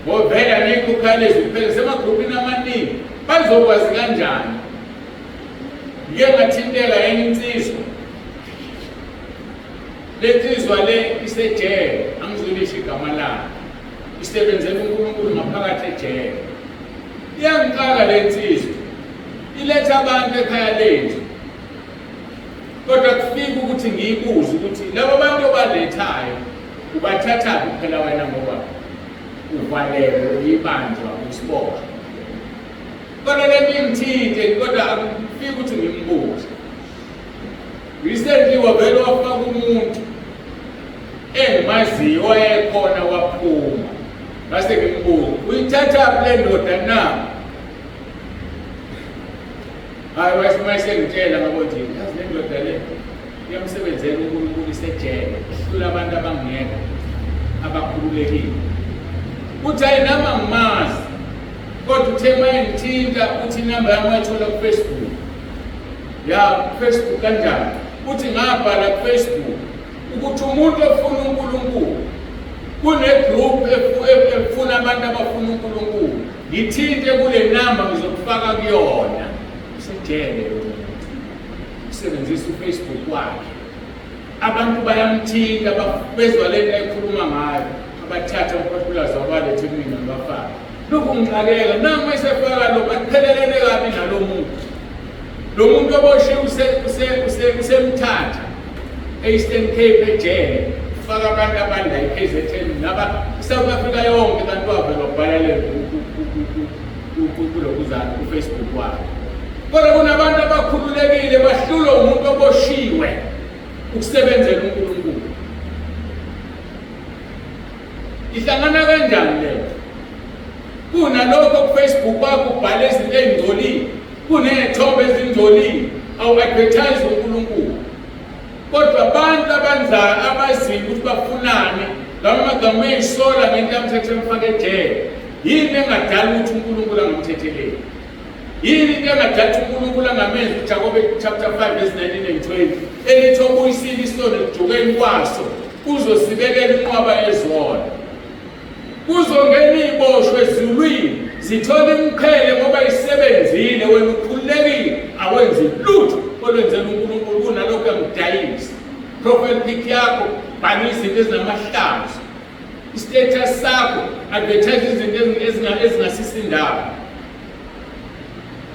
Ngobela nekho ukhalezi uphele semagrupini amaningi. Bazokwazi kanjani? Ngike ngathinteka yenye insizwa. Le nsizwa le isejele, angizulisho igama layo. Isebenzela uNkulunkulu ngaphakathi ejele. Iyangixaka le nsizwa. Iletha abantu ekhaya lethu. Kodwa kufika ukuthi ngiyibuze ukuthi labo bantu obalethayo ubathathaphi phela wena ngoba uvalelwe uyibanjwa usibopha. Kodwa ngithinte kodwa akufika ukuthi ngimbuze. Recently wavele wafaka umuntu engimaziyo wayekhona waphuma. Base ngimbuza, uyithathaphi le ndoda na? Hayi wayesemashengitshela ngabothi yazi le ndoda le iyamsebenzela uNkulunkulu isejele, ihlula abantu abangeka abakhululekile. Uthi ayinama ngimazi, kodwa uthe mayengithinta uthi inamba yami wayithola ku-Facebook. Ya Facebook kanjani? Uthi ngabhala ku-Facebook ukuthi umuntu efuna uNkulunkulu kune-group efuna abantu abafuna uNkulunkulu, ngithinte kule namba ngizokufaka kuyona. Usejele lo muntu usebenzisa uFacebook wakhe. Abantu bayamthinta bezwa le nto ayikhuluma ngayo, abathatha umphathulazi wabalethe kumina ngibafaka. Lokhu ngixakeka nangu mayesefaka lo baphelelele kabi nalo muntu. lo muntu oboshiwe usemthatha e-Eastern Cape ejele ufaka abantu abanda i-KZN South Africa yonke kanti wavela ukubhalela kulokuzana ku-Facebook wakhe. Kodwa kunabantu abakhululekile bahlulwa umuntu oboshiwe ukusebenzela uNkulunkulu. Ihlangana kanjani leyo? Kunalokho ku-Facebook wakho ubhale izinto ezingcolile, kunezithombe ezingcolile, awu-advertise uNkulunkulu. Kodwa abantu abanzayo abaziyo ukuthi bafunane ngamagama eyisola ngento yamthetho emfake ejele. Yini engadala ukuthi uNkulunkulu angamthetheleli? Yini into engadala ukuthi uNkulunkulu angamenzi uJakobe chapter 5 verse 19 and 20 elithi obuyisile isona ekujukeni kwaso kuzosibekela inqwaba yezona. Kuzongena iboshwe ezulwini zithola imqhele ngoba isebenzile wena ukhululekile awenzi lutho olwenzela uNkulunkulu kunalokho yamdayisa. Profile pic yakho bhala izinto ezinamahlazo. Istatus sakho advertise izinto ezingasisi indaba.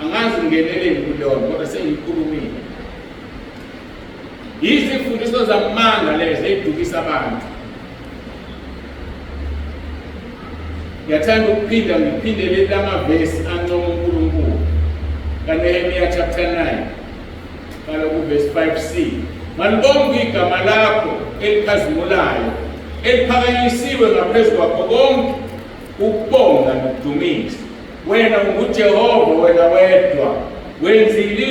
Angazi ngingeneleni kuleyo kodwa sengikhulumile. Izifundiso zamanga lezo ezidukisa abantu. Ngiyathanda ukuphinda ngiphindele lamavesi ancoma uNkulunkulu. KaNehemiya chapter 9 kala ku verse 5c. Malibonge igama lakho elikhazimulayo eliphakanyisiwe ngaphezu kwakho konke ukubonga nokudumisa. Wena unguJehova wena wedwa wenzile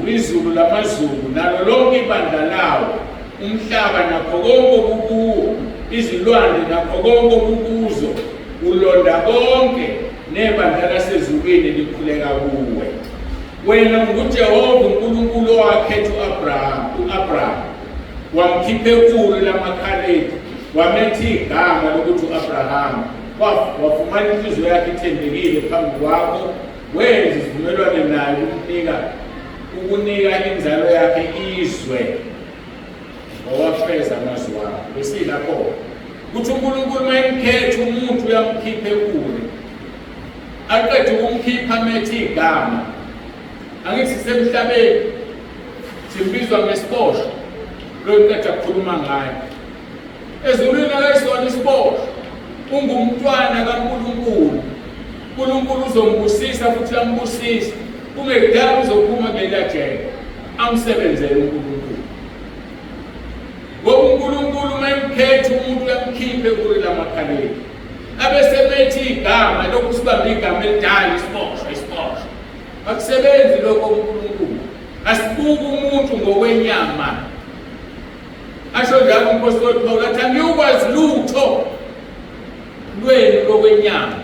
izulu lamazulu nalo lonke ibandla lawo umhlaba nakho konke okukuwo izilwandle nakho konke okukuzo ulonda konke nebandla lasezulwini likhuleka kuwe. Wena unguJehova uNkulunkulu owakhetha u-Abraham wamkhipha eKuri lamaKhaledi wametha igama lokuthi u-Abraham wafumana inhliziyo yakhe ithembekile phambi kwakho wenza isivumelwano naye ukunika inzalo yakhe izwe owafeza amazwi wakhe. Besilapho kuthi uNkulunkulu mayemkhetha umuntu uyamkhipha eKuri aqede ukumkhipha ametha igama. Angithi sisemhlabeni simbizwa ngesiboshwa lo nkathi akukhuluma ngayo. Ezulwini akayisona isiboshwa, ungumntwana kaNkulunkulu. uNkulunkulu uzombusisa futhi ambusisa. Kungekudala uzophuma kulela jele amsebenzele uNkulunkulu. Ngoba uNkulunkulu mayemkhetha umuntu uyamkhipha eKuri lamaKhaledi abesemethi igama lokhu sibambe igama elidala isiboshwa. Akusebenzi lokho uNkulunkulu. Asibuki umuntu ngokwenyama. Asho njalo umpostoli Paul athi angiyukwazi lutho lwenu lokwenyama.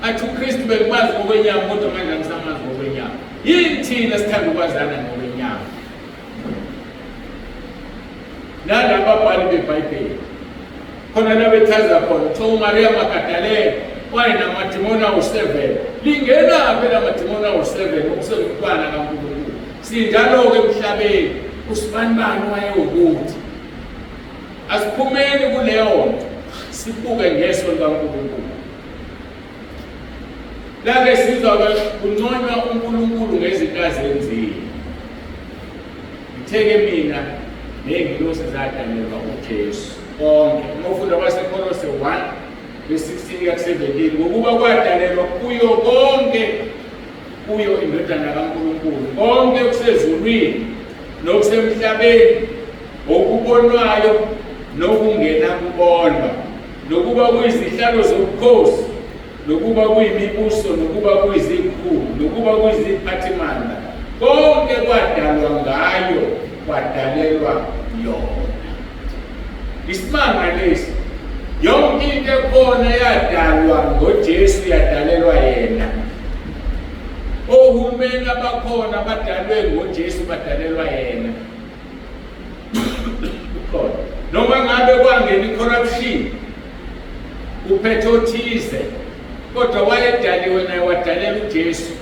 Athi uKristu bekwazi ngokwenyama kodwa manje angisamazi ngokwenyama. Yini thina sithanda ukwazana ngokwenyama? Nalaba ababhali beBhayibheli khona labechaza khona kuthiwa uMaria Magdalene wayenamadimoni awu-7. Lingena phela amadimoni awu-7 okusengumntwana kaNkulunkulu. Sinjalo-ke emhlabeni usibanibani wayewukuthi asiphumeni kuleyo nto sibuke ngeso likaNkulunkulu. Lake sizwa kunconywa uNkulunkulu ngezinto azenzile. Ngitheke mina ney'ngilosi zadalelwa uJesu konke. Uma ufunda kwaseKolose 1 verse 16-17 ngokuba kwadalelwa kuyo konke kuyo indodana kaNkulunkulu konke okusezulwini nokusemhlabeni okubonwayo nokungena kubonwa nokuba kuyizihlalo zobukhosi nokuba kuyimibuso nokuba kuyizikhulu nokuba kuyiziphathimandla konke kwadalwa ngayo kwadalelwa yona. Isimanga lesi yonke into ekhona yadalwa ngoJesu yadalelwa yena. Ohulumeni abakhona badalwe ngoJesu badalelwa yena. Noma ngabe kwangena i-corruption uphethe othize kodwa wayedaliwe naye wadalela uJesu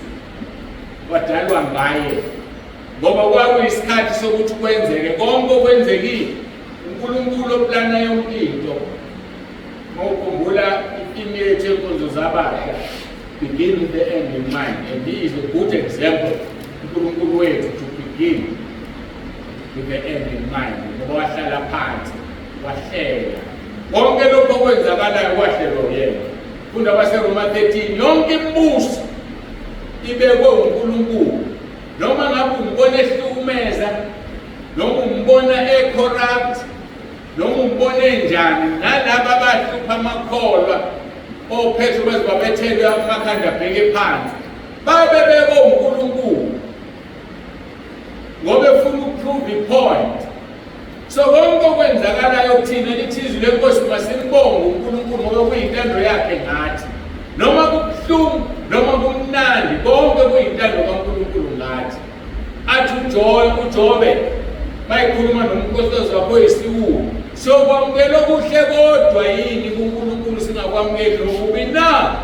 wadalwa ngaye ngoba kwakuyisikhathi sokuthi kwenzeke konke okwenzekile uNkulunkulu oplana yonke into. Mawukhumbula ifilimu yethu yenkonzo zabasha begin with the end in mind and he is a good example uNkulunkulu wethu yini with the end in mind, ngoba wahlala phansi wahlela konke lokho okwenzakalayo kwahlelo yena. Funda kwaseRoma 13, yonke imibuso ibekwe uNkulunkulu, noma ngabe umbona ehlukumeza, noma umbona ecorrupt, noma umbona enjani, nalabo abahlupha amakholwa ophethe kwezibabethelwe amakhanda abheke phansi, babebekwe uNkulunkulu ngoba efuna ukuprove i-point. So konke okwenzakalayo kuthina lithi izwi lenkosi masimbonge uNkulunkulu ngoba kuyintando yakhe ngathi, noma kubuhlungu noma kumnandi, konke kuyintando kaNkulunkulu ngathi. Athi uJobe mayikhuluma nomkhosikazi wakho oyisiwulu, sokwamukela okuhle kodwa yini kuNkulunkulu singakwamukeli lokubi na?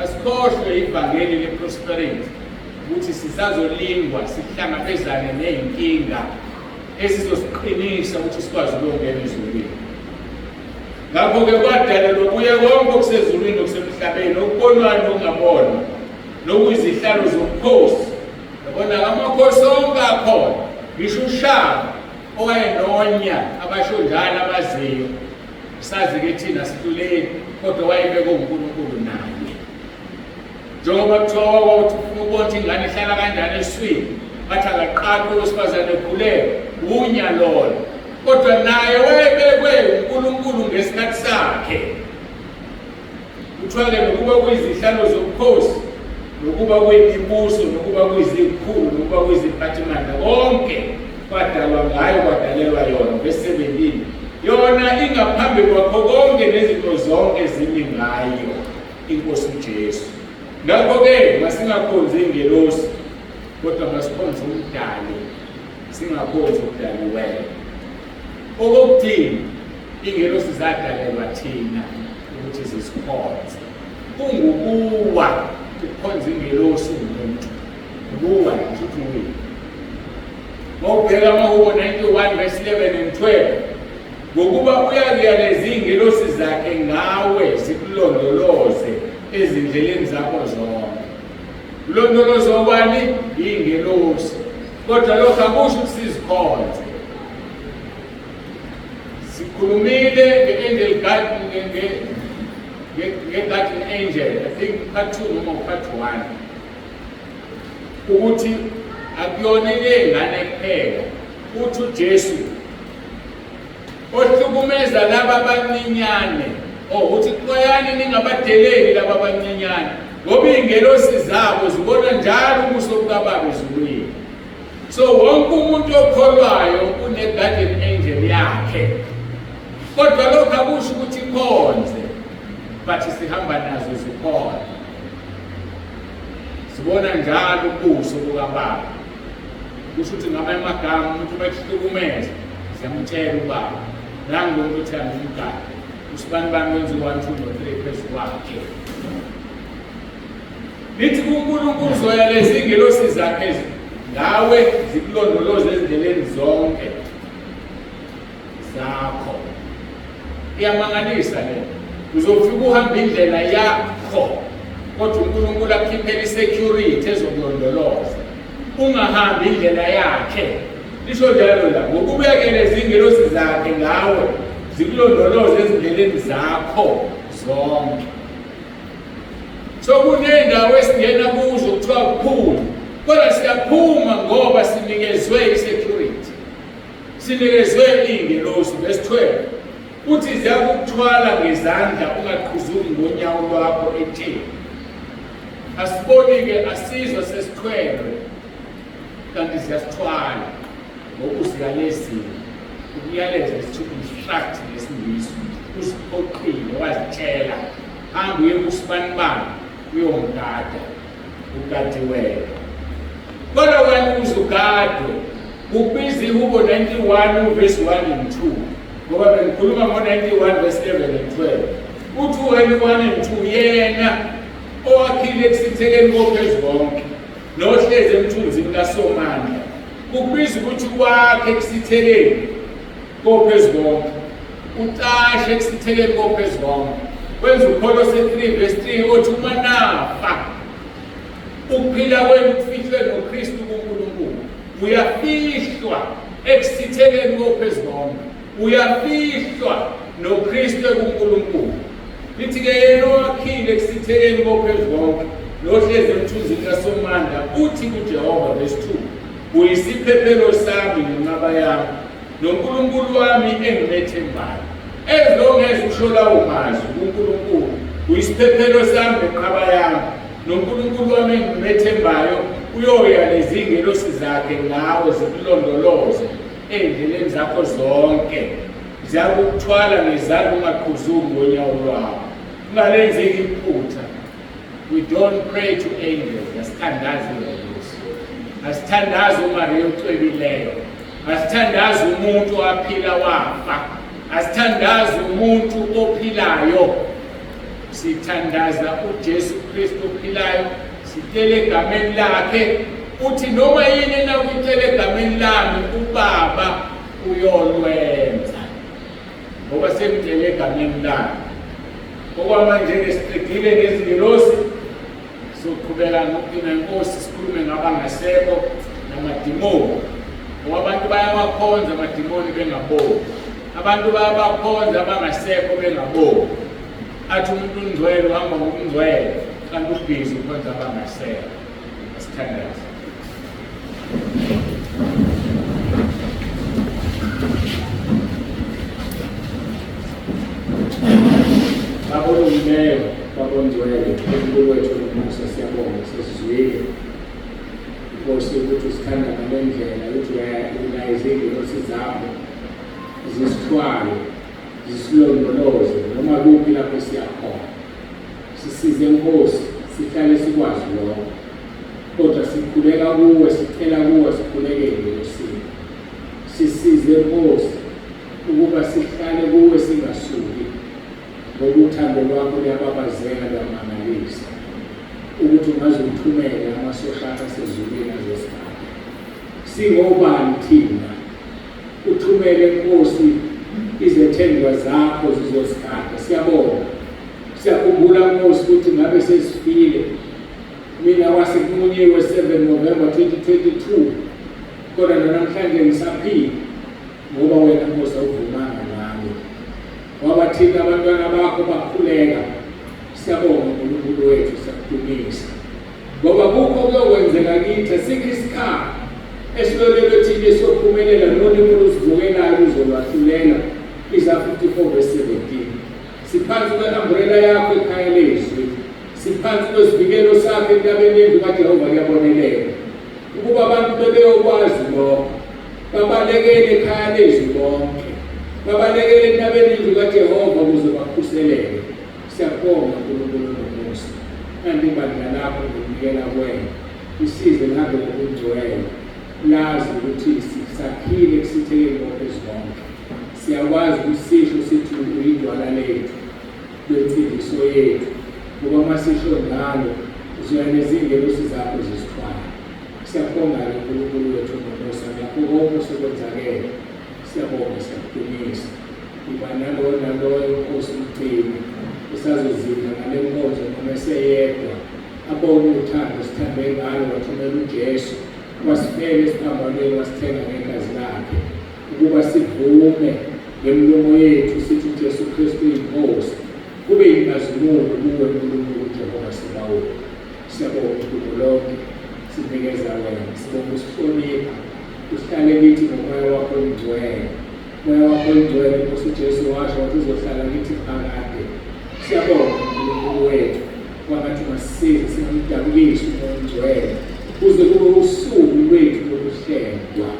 Asikhohlwe ivangeli le-prosperity ukuthi sisazolingwa sihlangabezane ney'nkinga ezizosiqinisa ukuthi sikwazi ukuyongena ezulwini. Ngakho-ke kwadalelwa kuye konke okusezulwini nokusemhlabeni, okubonwayo nokungabonwa, nokuyizihlalo zobukhosi. Yabona amakhosi onke akhona, ngisho uShaka owayenonya abashonjana abaziyo, sazi-ke thina sihluleli, kodwa wayebekwe uNkulunkulu naye. Njengoba kuthiwa wakuthi ufuna ukubona ukuthi ingane ihlala kanjani eswini, bathi akaqaqe owesifazane ekhulelwe, unyalolo. Kodwa naye wayebekwe uNkulunkulu ngesikhathi sakhe. Kuthiwa-ke nokuba kuyizihlalo zobukhosi, nokuba kuyimibuso, nokuba kuyizikhulu, nokuba kuyiziphathimandla, konke kwadalwa ngayo, kwadalelwa yona. Verse 17, yona ingaphambi kwakho konke nezinto zonke zimi ngayo, iNkosi uJesu. Ngakho-ke masingakhonzi ingelosi, kodwa masikhonze umdali, singakhonzi okudaliweyo. Okokuthini, ingelosi zadalelwa thina ukuthi zisikhonze. Kungukuwa ukukhonza ingelosi umuntu, ukuwa ngishuthi uwini. Mawubheka amaHubo 91 verse 11 and 12, ngokuba uyakuya lezi ingelosi zakhe ngawe zikulondoloze ezindleleni zakho zonke. Ulondolozo wani ingelosi, kodwa lokho akusho ukuthi sizikhonze. Sikhulumile nge-angel guardian, nge-guardian angel, I think part 2 noma part 1, ukuthi akuyona ingane kuphela, uthi uJesu ohlukumeza laba abancinyane. Uthi xwayani ningabadeleli laba abancinyane, ngoba iy'ngelosi zabo zibona njalo ubuso bukaBaba ezulwini. So wonke umuntu okholwayo une-guardian angel yakhe, kodwa lokho akusho ukuthi ikhonze, but sihamba nazo zikhona. Sibona njalo ubuso bukaBaba. Kusho ukuthi ngamanye amagama umuntu umehlukumeza, siyamtshela uBaba, nangu lo muntu uthi angimgade, usibani bani wenza 1, 2, no 3 phezu kwakhe. Lithi kuNkulunkulu zoyaleza ingelosi zakhe ngawe zikulondoloze ezindleleni zonke zakho. Iyamangalisa le, uzofika uhamba indlela yakho, kodwa uNkulunkulu akhiphele i-security ezokulondoloza, ungahambi indlela yakhe. Lisho njalo la, ngokubekeleza ingelosi zakhe ngawe zikulondoloze ezindleleni zakho zonke. So kunendawo esingena kuzo kuthiwa kuphuma, kodwa siyaphuma ngoba sinikezwe i-security, sinikezwe ingelosi. Verse 12, uthi ziyakuthwala ngezandla ungaqhuzuki ngonyawo lwakho ethini. Asiboni-ke asizwa sesithwelwe, kanti siyasithwala ngokuzikalezini. Ukuyaleza isithuthi instruct ngesingisi, usiphoqile wazitshela, hamba uye kusibani bani uyongada, ugadiweyo. Kodwa wena uzugadwe, ubiza iHubo 91 verse 1 and 2, ngoba bengikhuluma ngo-91 verse 11 and 12. Uthi u-1 and 2, yena owakhile ekusithekeni kophezu konke, nohlezi emthunzini kaSomandla, ukubiza ukuthi wakhe ekusithekeni kophezu konke, utashe ekusithekeni kophezu konke. Wenza uKolose 3 verse 3, othi uma nafa ukuphila kwenu kufihlwe noKristu kuNkulunkulu. Uyafihlwa ekusithekeni kophezulu. Uyafihlwa noKristu kuNkulunkulu. Lithi-ke yena owakhile ekusithekeni kophezulu nohlezi emthunzini kaSomandla uthi kuJehova, verse 2, uyisiphephelo sami nenqaba yami, noNkulunkulu wami engimethembayo. As long as ushola umazi uNkulunkulu uyisiphephelo sami nenqaba yami, noNkulunkulu wami engimethembayo, uyoya lezingelosi zakhe ngawe zikulondoloze endleleni zakho zonke. Ziyakuthwala ngezandla ungaqhuzuli ngonyawo lwakho. Ungalenzeki iphutha. We don't pray to angels. Asithandazi ngelosi. Asithandazi uMariya ocwebileyo. Asithandazi umuntu owaphila wafa. Asithandazi umuntu ophilayo. Sithandaza uJesu Kristu ophilayo. Sitele egameni lakhe. Uthi noma yini na ukutele egameni lami uBaba uyolwenza. Ngoba semtele egameni lakhe. Okwamanje ngesiqedile ngezingelosi soqhubeka ngokuphinda inkosi sikhulume ngabangasekho namadimoni. Ngoba abantu bayawakhonza amadimoni bengaboni. Abantu bayabakhonza abangasekho bengaboni. Athi umuntu ungcwele uhamba ngokungcwele kanti ubhizi ukhonza abangasekho. Asithandaze. Babongileyo, babongcwele, uNkulunkulu wethu nomusa siyabonga sesizwile. Inkosi ukuthi usithanda ngale ndlela ukuthi unayizingelosi zakho zisithwale, zisilondoloze noma kuphi lapho siyakhona. Sisize Nkosi, sihlale sikwazi lokho. Kodwa sikhuleka kuwe, sicela kuwe, sikhulekele Nkosini. Sisize Nkosi ukuba sihlale kuwe singasuki. Ngoba uthando lwakho luyababazela lwamangalisa. Ukuthi ungaze uthumele amasosha asezulwini azosigada. Singobani thina? Uthumele Nkosi izethendwa zakho zizosigada. Siyabonga. Siyakhumbula Nkosi ukuthi ngabe sesifile. Mina wasekunyewe 7 November 2022. Kodwa namhlanje ngisaphila. Ngoba wena Nkosi awuvumanga nami. Ngoba thina abantwana bakho bakhuleka. Siyabonga uNkulunkulu wethu, siyakudumisa. Ngoba kukho kuyokwenzeka kithi sikho isikhathi esilolelwe thina siyophumelela noNkulunkulu usivukelayo uzolwahlulela. Isaiah 54 verse 17. Siphansi kwe-umbrella yakho ekhaya lezwi. Siphansi kwesivikelo sakho entabeni yendlu kaJehova kuyabonelela. Ukuba abantu bebeyokwazi lokho. Babalekele ekhaya lezwi bonke. Babalekele entabeni yendlu kaJehova ukuze bakhuseleke. Siyabonga uNkulunkulu nomusa. Kanti ibandla lakho ngikunikela kuwena. Isize ngabe ngokungcwele. Lazi ukuthi sisakhile kusithekeni kophezulu. Siyakwazi usisho sithi uyindwala lethu lwensindiso yethu. Ngoba masisho ngalo uzoya nezingelosi zakho zisithwala. Siyabonga uNkulunkulu wethu nomusa ngakho konke osokwenzakele. Siyabonga, siyakudumisa. Iba naloyo Nkosi umcimbi usazozila ngale nkonzo noma eseyedwa. Abone uthando sithambe ngalo wathumela uJesu. Wasifela esiphambanweni wasithenga ngegazi lakhe. Ukuba sivume ngemlomo yethu sithi uJesu Kristu uyinkosi. Kube yinkazimulo kuwe uNkulunkulu Jehova Sabaoth. Siyabonga ukuthi lonke sinikeza wena. Sibonga usihlonipha. Usihlale kithi ngomoya wakho ongcwele. Moya wakho ongcwele Nkosi uJesu washo wathi uzohlala kithi phakade. Siyabonga uNkulunkulu wethu. Wangathi masisize singamdabukisi umoya ongcwele. Kuze kube usuku lwethu lokuhlengwa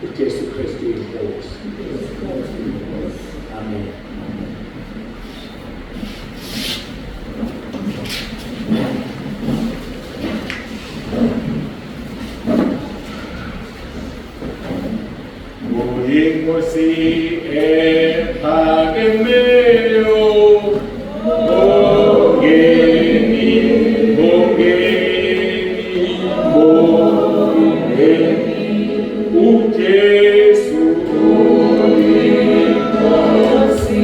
uJesu Kristu inkosi. Amen. Inkosi ephakemeyo, bongeni, bongeni, bongeni, uJesu uyinkosi.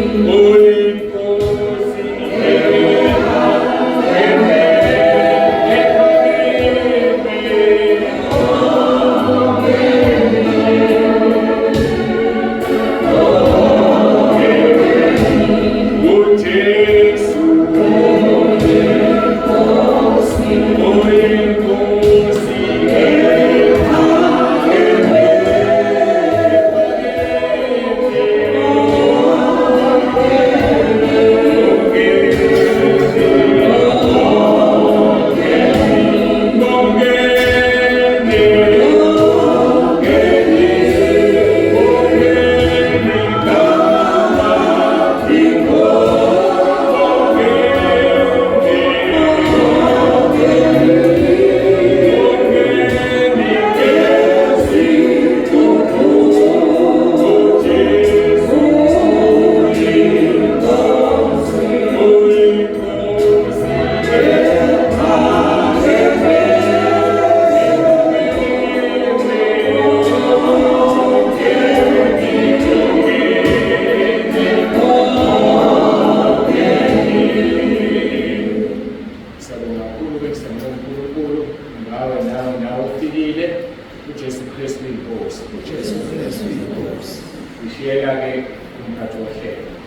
uJesu inkosi. Lishiyeka-ke umphathi wohlelo.